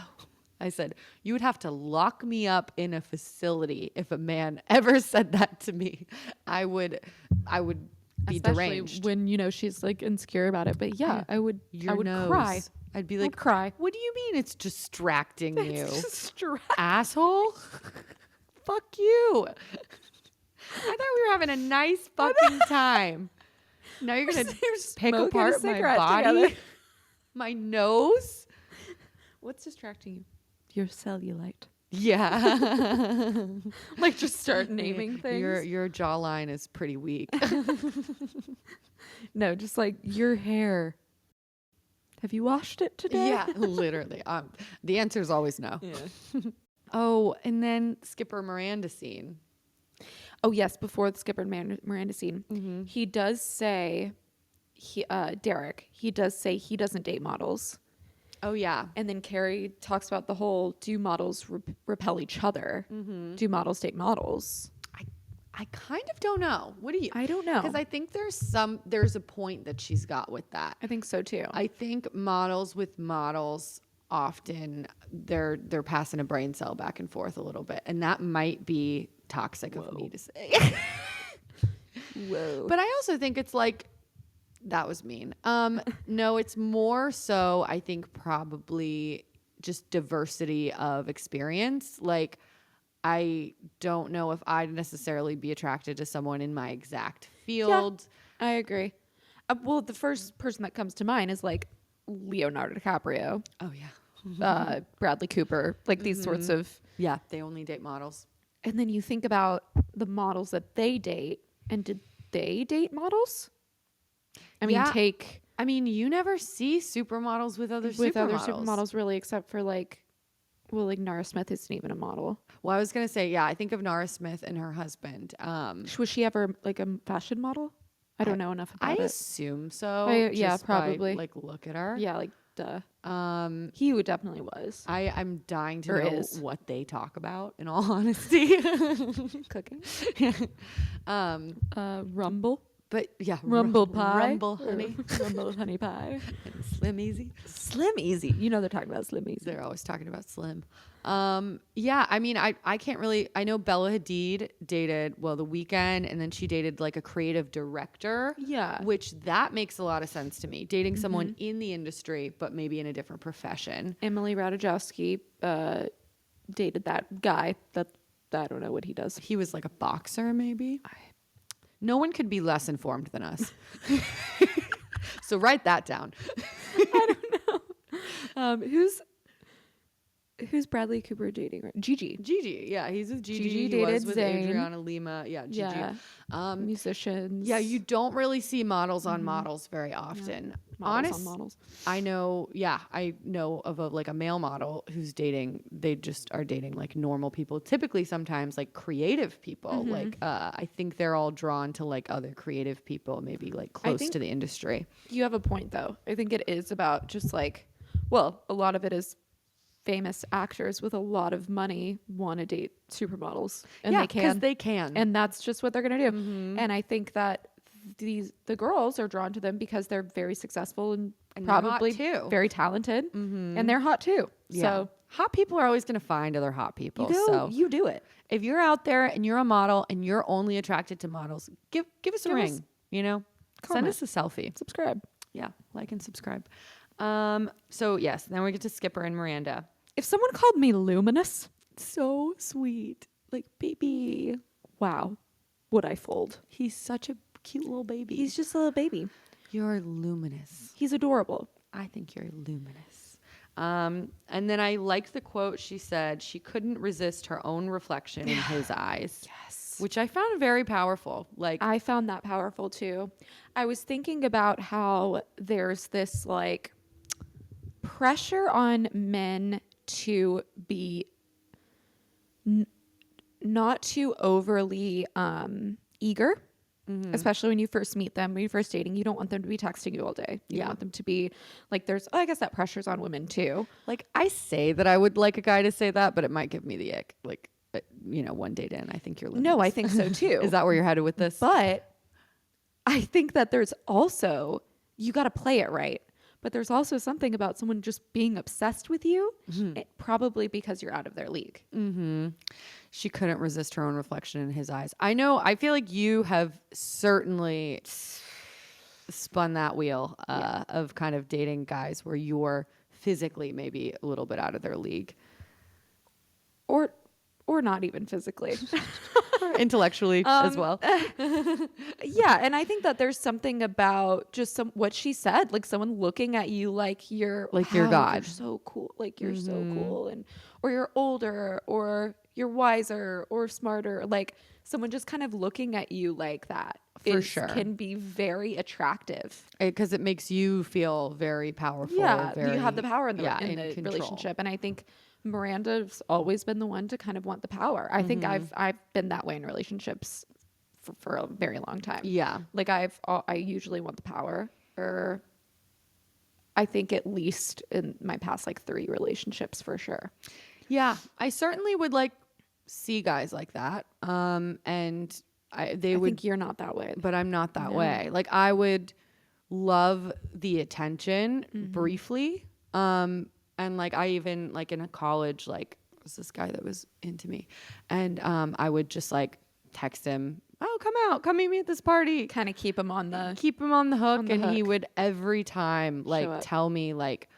I said, "You would have to lock me up in a facility if a man ever said that to me. I would be
Especially
deranged."
when, you know, she's like insecure about it. But yeah, I would
Nose.
cry.
I'd be like,
cry.
"What do you mean it's distracting you,
Stress.
asshole? Fuck you." I thought we were having a nice fucking time. Now you're gonna pick
smoking a
apart my
cigarette
body,
together.
my nose.
What's distracting you? Your cellulite.
Yeah,
Like just start naming things.
Your jawline is pretty weak.
No, just like your hair. Have you washed it today?
Yeah, literally. The answer is always no.
Yeah.
Oh, and then Skipper Miranda scene.
Oh yes, before the Skipper and Miranda scene, he does say, Derek. He does say he doesn't date models,
Oh yeah,
and then Carrie talks about the whole: do models repel each other? Do models date models?
I kind of don't know. What do you?
I don't know.
Because I think there's a point that she's got with that.
I think so too.
I think models with models often they're passing a brain cell back and forth a little bit, and that might be toxic of me to say.
Whoa.
But I also think it's like that was mean. No, it's more so I think probably just diversity of experience. Like I don't know if I'd necessarily be attracted to someone in my exact field.
I agree. Well, the first person that comes to mind is like Leonardo DiCaprio,
Oh yeah.
Bradley Cooper, like these sorts of.
Yeah, they only date models.
And then you think about the models that they date, and did they date models? I mean,
Yeah. You never see supermodels with other
supermodels really, except for like Nara Smith isn't even a model.
Well, I was gonna say, yeah, I think of Nara Smith and her husband.
Was she ever like a fashion model? I don't know enough about
I
it.
assume so.
Yeah,
just by,
probably.
like, look at her.
Yeah, like duh. He would definitely was
I'm dying to
Or
know
is.
what they talk about. In all honesty,
cooking.
um,
Rumble.
But yeah,
Rumble pie.
Rumble honey.
Rumble honey pie.
And Slim Easy.
Slim Easy. You know they're talking about Slim Easy.
They're always talking about Slim. Yeah, I mean, I can't really, I know Bella Hadid dated, well, The Weeknd, and then she dated like a creative director.
Yeah.
Which that makes a lot of sense to me. Dating someone in the industry, but maybe in a different profession.
Emily Ratajkowski dated that guy that I don't know what he does.
He was like a boxer, maybe. No one could be less informed than us. So write that down.
Who's Bradley Cooper dating? Right? Gigi.
Gigi, yeah, he's with Gigi.
Gigi
He
dated
was with
Zayn.
Adriana Lima. Yeah, Gigi.
Yeah. Musicians.
Yeah, you don't really see models on models very often.
Models on models.
I know of a male model who's dating. They just are dating like normal people. Typically, sometimes like creative people. Like I think they're all drawn to like other creative people, maybe like close to the industry.
You have a point though. I think it is about just like, well, a lot of it is famous actors with a lot of money want to date supermodels, and
they can,
and that's just what they're gonna do. And I think that the girls are drawn to them because they're very successful and probably
too.
very talented, and they're hot too.
Yeah.
So
hot people are always going to find other hot people.
so you do it.
If you're out there and you're a model and you're only attracted to models, give us a ring. Send us a selfie.
Subscribe.
Yeah, like and subscribe. So yes, then we get to Skipper and Miranda.
If someone called me luminous,
So sweet. Like, baby.
wow, would I fold?
He's such a cute little baby.
He's just a little baby.
You're luminous.
He's adorable.
I think you're luminous. And then I liked the quote. She said she couldn't resist her own reflection in his eyes.
Yes.
Which I found very powerful. Like,
I found that powerful too. I was thinking about how there's this like pressure on men to be not too overly eager, especially when you first meet them, when you're first dating. You don't want them to be texting you all day. You want them to be like, there's, I guess that pressure's on women too.
like I say that I would like a guy to say that, but it might give me the ick. Like, one date in, I think you're luminous.
No, I think so too.
Is that where you're headed with this?
But I think that there's also, you got to play it right. But there's also something about someone just being obsessed with you, probably because you're out of their league.
She couldn't resist her own reflection in his eyes. I feel like you have certainly spun that wheel of kind of dating guys where you're physically maybe a little bit out of their league.
Or not even physically.
Intellectually as well.
Yeah, and I think that there's something about just what she said, like someone looking at you like you're
your God.
You're so cool, like you're so cool, and or you're older, or you're wiser, or smarter. Like someone just kind of looking at you like that
For sure.
can be very attractive.
Because it makes you feel very powerful.
Yeah,
very,
you have the power in the
control.
relationship, and I think Miranda's always been the one to kind of want the power. I think I've been that way in relationships for a very long time.
Yeah.
Like I usually want the power, or I think at least in my past like 3 relationships for sure.
Yeah, I certainly would like see guys like that. And I
think you're not that way.
but I'm not that way. Like I would love the attention briefly. And like I even like in a college, like was this guy that was into me, and I would just like text him, "Oh, come meet me at this party."
Kind of keep him on the
hook, and he would every time like tell me like,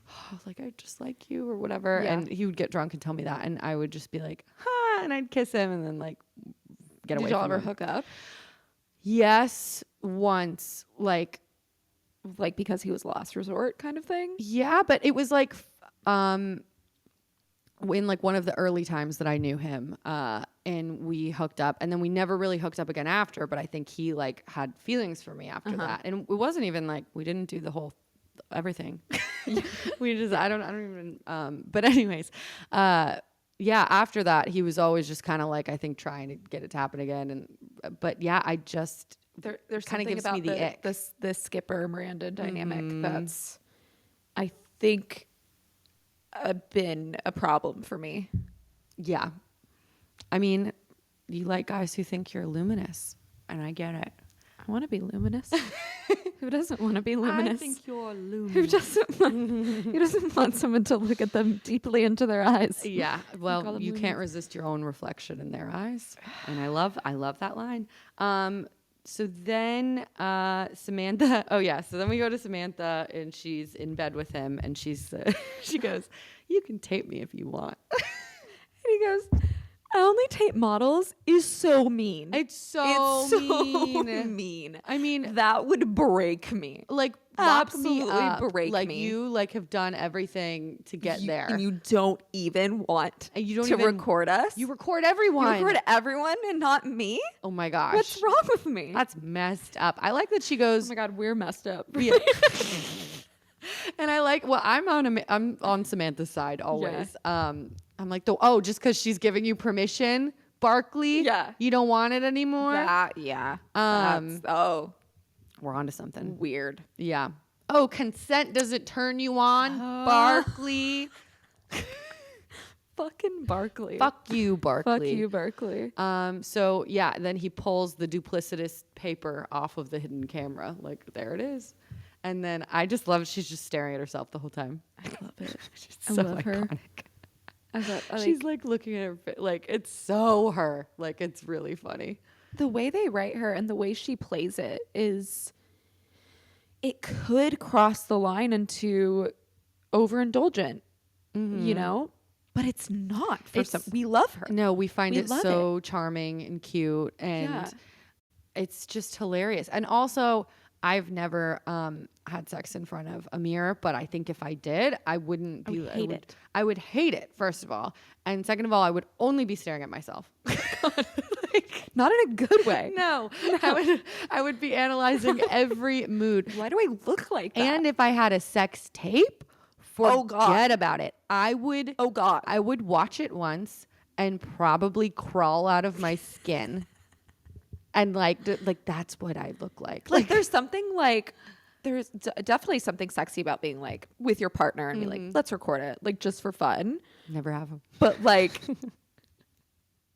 "Oh, like I just like you" or whatever, and he would get drunk and tell me that, and I would just be like, "Ha," and I'd kiss him, and then like get away.
Did y'all
from
ever
him.
hook up?
Yes, once, like
because he was last resort kind of thing.
Yeah, but it was like in like one of the early times that I knew him, and we hooked up, and then we never really hooked up again after, but I think he like had feelings for me after that. And it wasn't even like we didn't do the whole everything. We just I don't even but anyways, yeah, after that he was always just kind of like I think trying to get it to happen again, and but yeah, I just
there's
kind of gives
about
me the ick.
The Skipper Miranda dynamic that's I think been a problem for me.
Yeah. I mean, you like guys who think you're luminous, and I get it.
I want to be luminous. Who doesn't want to be luminous?
I think you're luminous.
Who doesn't want someone to look at them deeply into their eyes?
Yeah.
Call
Well,
them
you can't
luminous.
resist your own reflection in their eyes. And I love that line. So then Samantha, so then we go to Samantha and she's in bed with him and she goes, "You can tape me if you want."
And he goes, "I only tape models" is so mean.
It's so
mean.
mean. I mean,
That would break me.
like lock
Absolutely
me up.
break
like
me.
you like have done everything to get there.
And you don't even want
And you don't
to
even
record us.
You record
You
everyone.
record everyone and not me?
Oh my gosh.
What's wrong with me?
That's messed up. I like that she
Oh
goes,
my God, we're messed up.
yeah. And I like, well, I'm on Samantha's side always. I'm like, just because she's giving you permission, Barkley.
Yeah.
You don't want it anymore.
Yeah.
Um,
That's
We're onto something.
weird.
Yeah. Oh, consent doesn't turn you on, Barkley.
Fucking Barkley.
Fuck you, Barkley.
Fuck you, Barkley.
So yeah, then he pulls the duplicitous paper off of the hidden camera. Like, there it is. And then I just love, she's just staring at herself the whole time.
I love it.
She's
I
so
love her.
iconic. She's like looking at her, like it's so her. Like, it's really funny.
The way they write her and the way she plays it is, it could cross the line into overindulgent, you know, but it's not. We love her.
No, we find
We
it
love
so charming and cute, and it's just hilarious. And also, I've never had sex in front of a mirror, but I think if I did, I wouldn't be. I would hate it, first of all, and second of all, I would only be staring at myself.
Not in a good way.
No, I would be analyzing every mood.
Why do I look like that?
And if I had a sex tape,
Oh, God.
forget about it. I would.
Oh, God.
I would watch it once and probably crawl out of my skin. And like that's what I look like.
Like there's something like, there's definitely something sexy about being like with your partner and be like, let's record it, like just for fun.
Never have them.
But like,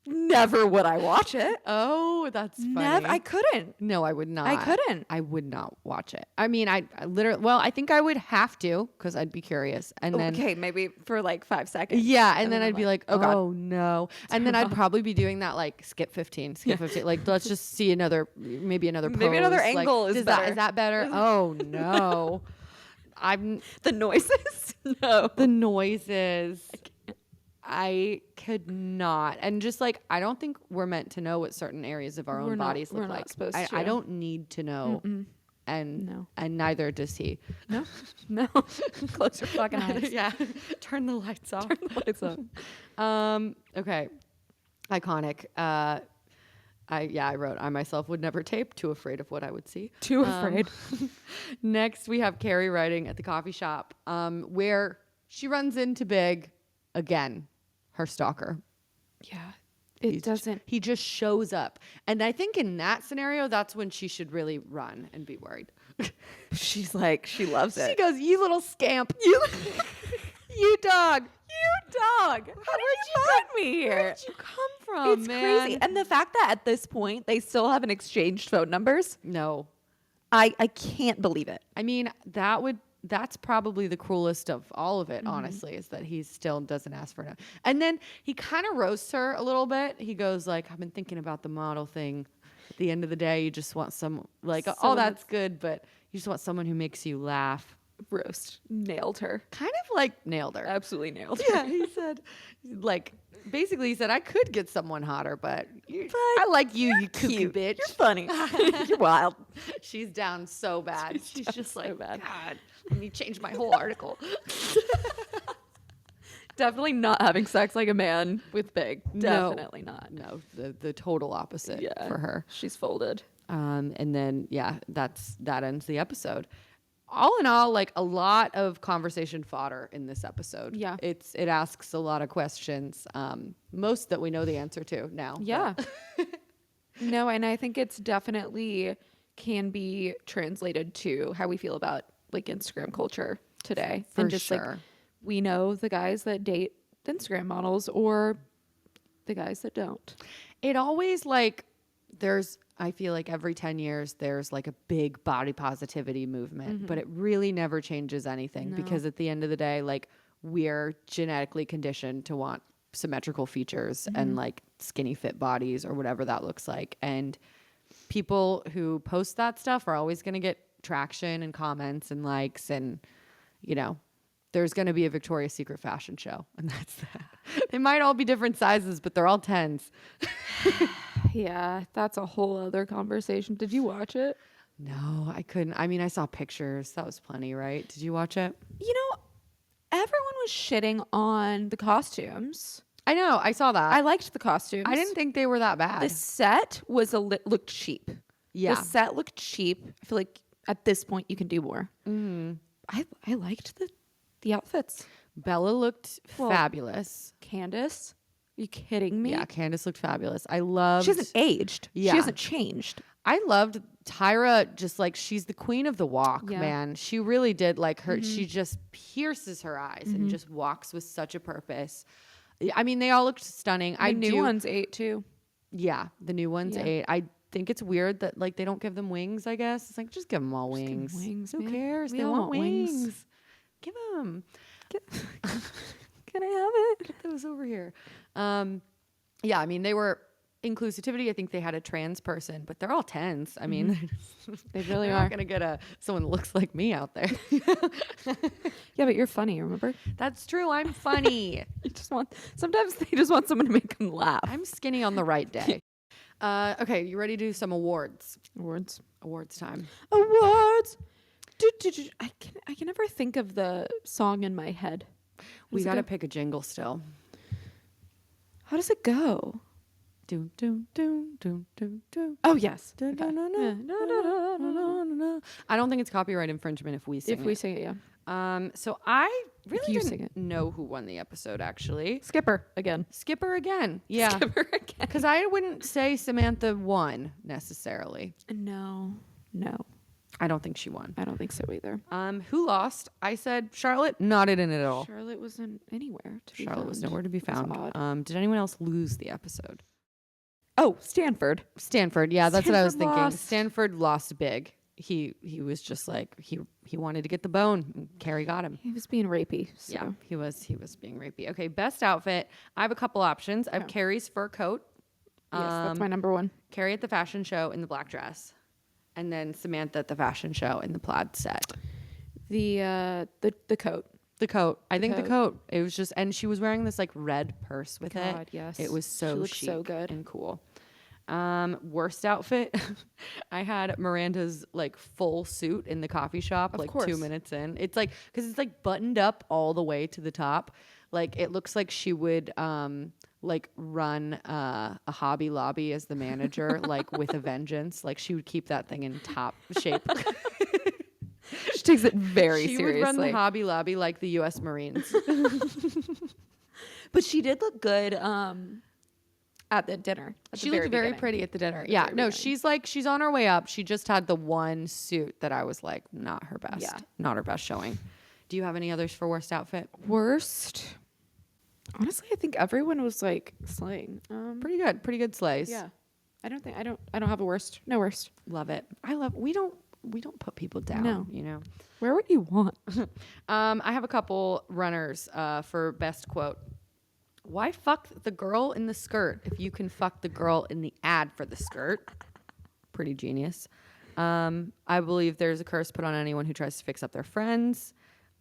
never would I watch it.
Oh, that's funny.
Never. I couldn't.
No, I would not.
I couldn't.
I would not watch it. I mean, I literally. Well, I think I would have to because I'd be curious, and then
Okay, maybe for like 5 seconds.
yeah, and then I'd be like,
oh, God.
oh no, and then I'd probably be doing that like skip 15. Like let's just see maybe another pose.
Maybe another
Like,
angle is better.
Is that better? Oh no,
The noises. No.
the noises. I could not. And just like, I don't think we're meant to know what certain areas of our own bodies look
we're
like.
not supposed
I
to.
don't need to know. And
No.
and neither does he.
No. Close your fucking eyes.
Yeah. Turn the lights off.
Turn the lights up.
Okay. Iconic. I wrote, I myself would never tape, too afraid of what I would see.
Too afraid.
Next, we have Carrie writing at the coffee shop, where she runs into Big again, her stalker.
Yeah. It doesn't.
He just shows up. And I think in that scenario, that's when she should really run and be worried.
She's like, she loves
She
it.
goes, "You little scamp. You dog.
You dog. How did you find me here?
Where did you come from,
It's
man?"
crazy. And the fact that at this point they still haven't exchanged phone numbers,
No.
I can't believe it.
I mean, that's probably the cruelest of all of it, honestly, is that he still doesn't ask for it. And then he kind of roasts her a little bit. He goes like, "I've been thinking about the model thing. At the end of the day, you just want all
Someone
that's good, but you just want someone who makes you laugh."
Roast. Nailed her.
Kind of like nailed her.
Absolutely nailed her.
Yeah, he said, like, basically he said, "I could get someone hotter, but I like you, you cuckoo bitch."
You're funny. You're wild.
She's down so bad. She's just
so
like,
bad.
"God, let me change my whole article."
Definitely not having sex like a man with Big.
No.
Definitely not.
No, the total opposite for her.
She's folded.
And then, that ends the episode. All in all, like a lot of conversation fodder in this episode.
Yeah.
It asks a lot of questions, most that we know the answer to now.
Yeah. No, and I think it's definitely can be translated to how we feel about like Instagram culture today.
For
and just
sure.
like we know the guys that date Instagram models or the guys that don't.
It always like I feel like every 10 years there's like a big body positivity movement, but it really never changes anything because at the end of the day, like we're genetically conditioned to want symmetrical features and like skinny fit bodies or whatever that looks like. And people who post that stuff are always going to get traction and comments and likes, and there's going to be a Victoria's Secret fashion show, and that's that. They might all be different sizes, but they're all 10s.
Yeah, that's a whole other conversation. Did you watch it?
No, I couldn't. I mean, I saw pictures. That was plenty, right? Did you watch it?
Everyone was shitting on the costumes.
I know. I saw that.
I liked the costumes.
I didn't think they were that bad.
The set was looked cheap.
Yeah.
The set looked cheap. I feel like at this point you can do more. I liked the outfits.
Bella looked fabulous.
Candace, are you kidding me?
Yeah, Candace looked fabulous. I loved.
She hasn't aged.
Yeah.
She hasn't changed.
I loved Tyra. Just like she's the queen of the walk,
Yeah.
man. She really did like her. She just pierces her eyes and just walks with such a purpose. I mean, they all looked stunning.
The new ones ate too.
Yeah, the new ones ate. I think it's weird that like they don't give them wings. I guess it's like just give them all wings.
Give 'em wings.
Who
man.
cares?
We
They
all
want wings.
wings.
Give them.
Can I have it?
Get those over here. Yeah, I mean they were inclusivity. I think they had a trans person, but they're all 10s. I mean,
They really
they're
are.
not gonna get someone that looks like me out there.
Yeah, but you're funny. Remember?
That's true. I'm funny.
Sometimes they just want someone to make them laugh.
I'm skinny on the right day. Okay, you ready to do some awards?
Awards
Time.
Awards. I can never think of the song in my head.
We got to pick a jingle still.
How does it go?
Do do do do do do.
Oh yes.
Da, da,
Okay.
na, na,
Yeah.
na, na, na, na, na. I don't think it's copyright infringement if we sing
If we
it.
sing it, yeah.
So I really
you
didn't
sing it.
know who won the episode actually.
Skipper again.
Skipper again. Yeah.
Skipper again.
Because I wouldn't say Samantha won necessarily.
No.
I don't think she won.
I don't think so either.
Who lost? I said Charlotte. Not in it at all.
Charlotte wasn't anywhere to be
Charlotte
found.
was nowhere to be
It was
found.
odd.
Did anyone else lose the episode?
Oh, Stanford.
Stanford. Yeah, that's what I was
Stanford
thinking.
lost.
Stanford lost big. He was just like he wanted to get the bone. And Carrie got him.
He was being rapey. So.
Yeah, he was being rapey. Okay, best outfit. I have a couple options. I have
Okay.
Carrie's fur coat.
Yes, that's my number one.
Carrie at the fashion show in the black dress, and then Samantha at the fashion show in the plaid set.
The coat.
The coat. I think the
coat.
coat. It was just, and she was wearing this like red purse with it.
God, yes.
It was
She
so
looked
chic
so good.
and cool. Worst outfit. I had Miranda's like full suit in the coffee shop,
Of
like
course.
2 minutes in. It's like, cause it's like buttoned up all the way to the top. Like it looks like she would, like run a Hobby Lobby as the manager, like with a vengeance. Like she would keep that thing in top shape.
She takes it very
She
seriously.
would run the Hobby Lobby like the U.S. Marines.
But she did look good at the dinner.
She looked very pretty at the dinner. Yeah,
very
no,
beginning.
she's on her way up. She just had the one suit that I was like, not her best.
Yeah.
Not her best showing. Do you have any others for worst outfit?
Worst. Honestly, I think everyone was like slaying.
Pretty good. Pretty good slays.
Yeah. I don't have a worst. No worst.
Love it. We don't put people down,
No.
you know.
Where would you want?
I have a couple runners for best quote. Why fuck the girl in the skirt if you can fuck the girl in the ad for the skirt? Pretty genius. I believe there's a curse put on anyone who tries to fix up their friends.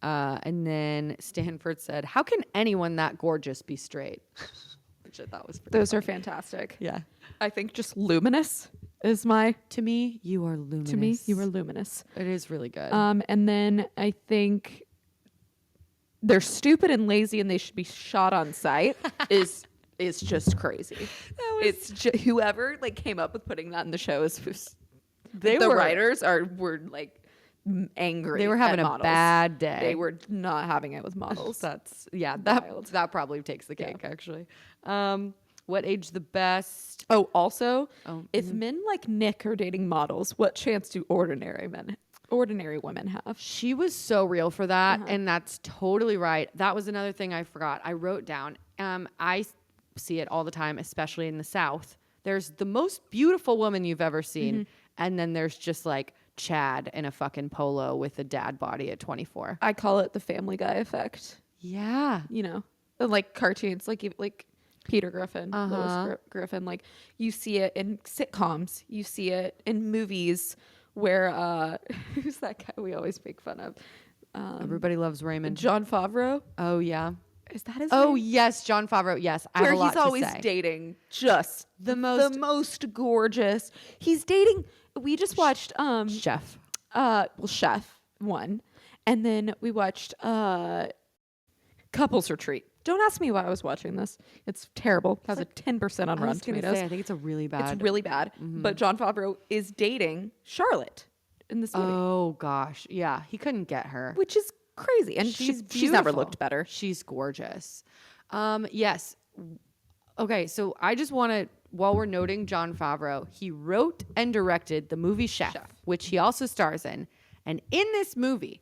And then Stanford said, how can anyone that gorgeous be straight? Which I thought was pretty
Those are
funny.
fantastic.
Yeah.
I think just luminous is my.
To me, you are luminous.
To me, you are luminous.
It is really good.
And then I think they're stupid and lazy and they should be shot on sight is just crazy. Whoever like came up with putting that in the show is the writers were like angry.
They were having
at
a
models.
bad day.
They were not having it with models. Wild.
that probably takes the cake actually. What age the best?
Oh, also, if
mm-hmm.
men like Nick are dating models, what chance do ordinary women have?
She was so real for that, and that's totally right. That was another thing I forgot. I wrote down. I see it all the time, especially in the South. there's the most beautiful woman you've ever seen, and then there's just like Chad in a fucking polo with a dad body at 24.
I call it the Family Guy effect.
Yeah.
You know, like cartoons, like Peter Griffin, Lois Griffin. Like you see it in sitcoms, you see it in movies where who's that guy we always make fun of?
Everybody loves Raymond.
Jon Favreau.
Oh yeah.
Is that his
Oh
name?
yes, Jon Favreau. Yes, I
Where
have a lot
he's always
to say.
dating just
The
most gorgeous. He's dating. We just watched
Chef.
Chef one, and then we watched Couples Retreat. Don't ask me why I was watching this. It's terrible. It has a 10% on Rotten Tomatoes.
I think it's a really bad.
It's really bad. But Jon Favreau is dating Charlotte in this movie,
Oh gosh, yeah, he couldn't get her.
which is crazy. And she's never
beautiful.
looked better.
She's gorgeous. Yes. Okay, so I just want to, while we're noting Jon Favreau, he wrote and directed the movie Chef, which he also stars in. And in this movie,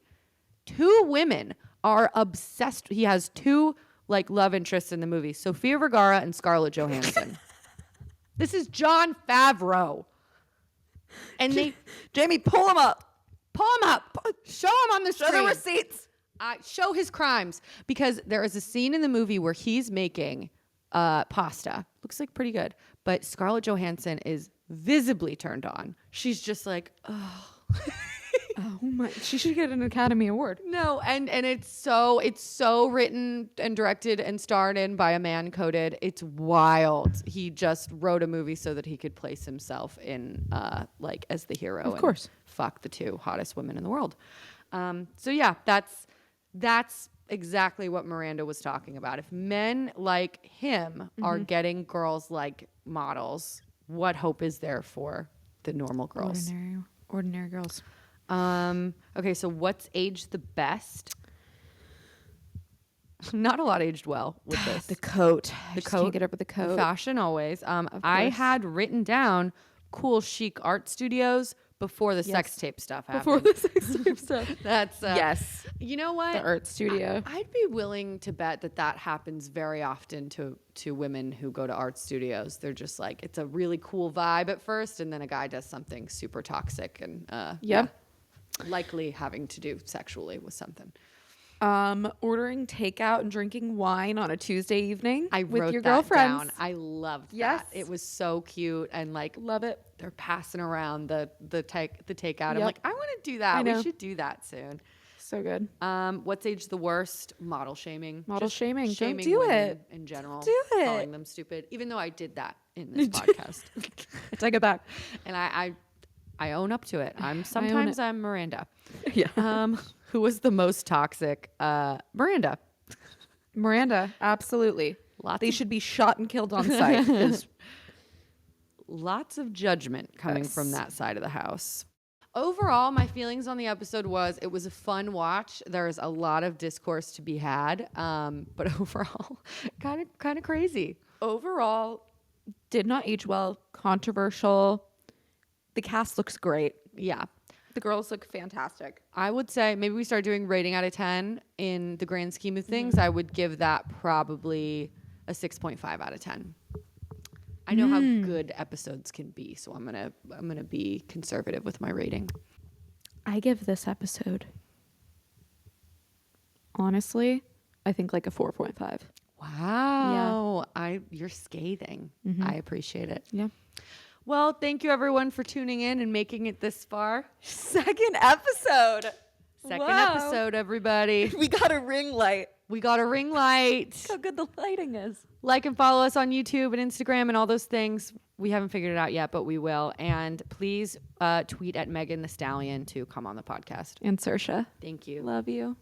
two women are obsessed. He has two like love interests in the movie: Sofia Vergara and Scarlett Johansson. This is Jon Favreau, and they
Jamie, pull him up.
show him on the
Show
screen.
the receipts.
Show his crimes, because there is a scene in the movie where he's making pasta. Looks like pretty good, but Scarlett Johansson is visibly turned on. She's just like, oh.
Oh my! She should get an Academy Award.
No, and it's so written and directed and starred in by a man coded. It's wild. He just wrote a movie so that he could place himself in like as the hero.
Of course.
Fuck the two hottest women in the world. So yeah, that's exactly what Miranda was talking about. If men like him are getting girls like models, what hope is there for the normal girls?
Ordinary girls.
Okay, so what's aged the best? Not a lot aged well with this.
The coat.
The
Just
coat.
Can't get over the coat.
Fashion always. I
course.
had written down cool chic art studios before the sex tape stuff happened.
Before the sex tape stuff.
That's
Yes.
You know what?
The art studio.
I'd be willing to bet that happens very often to women who go to art studios. They're just like, it's a really cool vibe at first, and then a guy does something super toxic and likely having to do sexually with something.
Ordering takeout and drinking wine on a Tuesday evening
I
with
wrote
your
that
girlfriends.
down. I loved
Yes.
that. It was so cute, and like
Love it.
they're passing around the takeout. I'm
Yep.
like, I want to do that.
I know.
We should do that soon.
So good.
What's aged the worst? Model shaming.
Model
Just
shaming. Don't
Shaming
do
women
it.
in general.
Do it.
Calling them stupid. Even though I did that in this podcast,
I take it back.
and I own up to it. I'm Miranda.
Yeah.
Who was the most toxic? Miranda.
Miranda, absolutely. They
of-
should be shot and killed on sight. 'Cause
Lots of judgment coming from
Yes.
that side of the house. Overall, my feelings on the episode was it was a fun watch. There's a lot of discourse to be had, but overall, kind of crazy.
overall, did not age well. Controversial. The cast looks great.
Yeah,
The girls look fantastic.
I would say maybe we start doing rating out of 10 in the grand scheme of things. I would give that probably a 6.5 out of 10. I know how good episodes can be, so I'm gonna be conservative with my rating.
I give this episode, honestly, I think like a 4.5.
Wow, you're scathing. I appreciate it.
Yeah.
Well, thank you everyone for tuning in and making it this far.
Second episode.
Second
Wow.
episode, everybody.
We got a ring light.
We got a ring light.
How good the lighting is.
Like and follow us on YouTube and Instagram and all those things. We haven't figured it out yet, but we will. And please tweet at Megan the Stallion to come on the podcast.
And Saoirse.
Thank you.
Love you.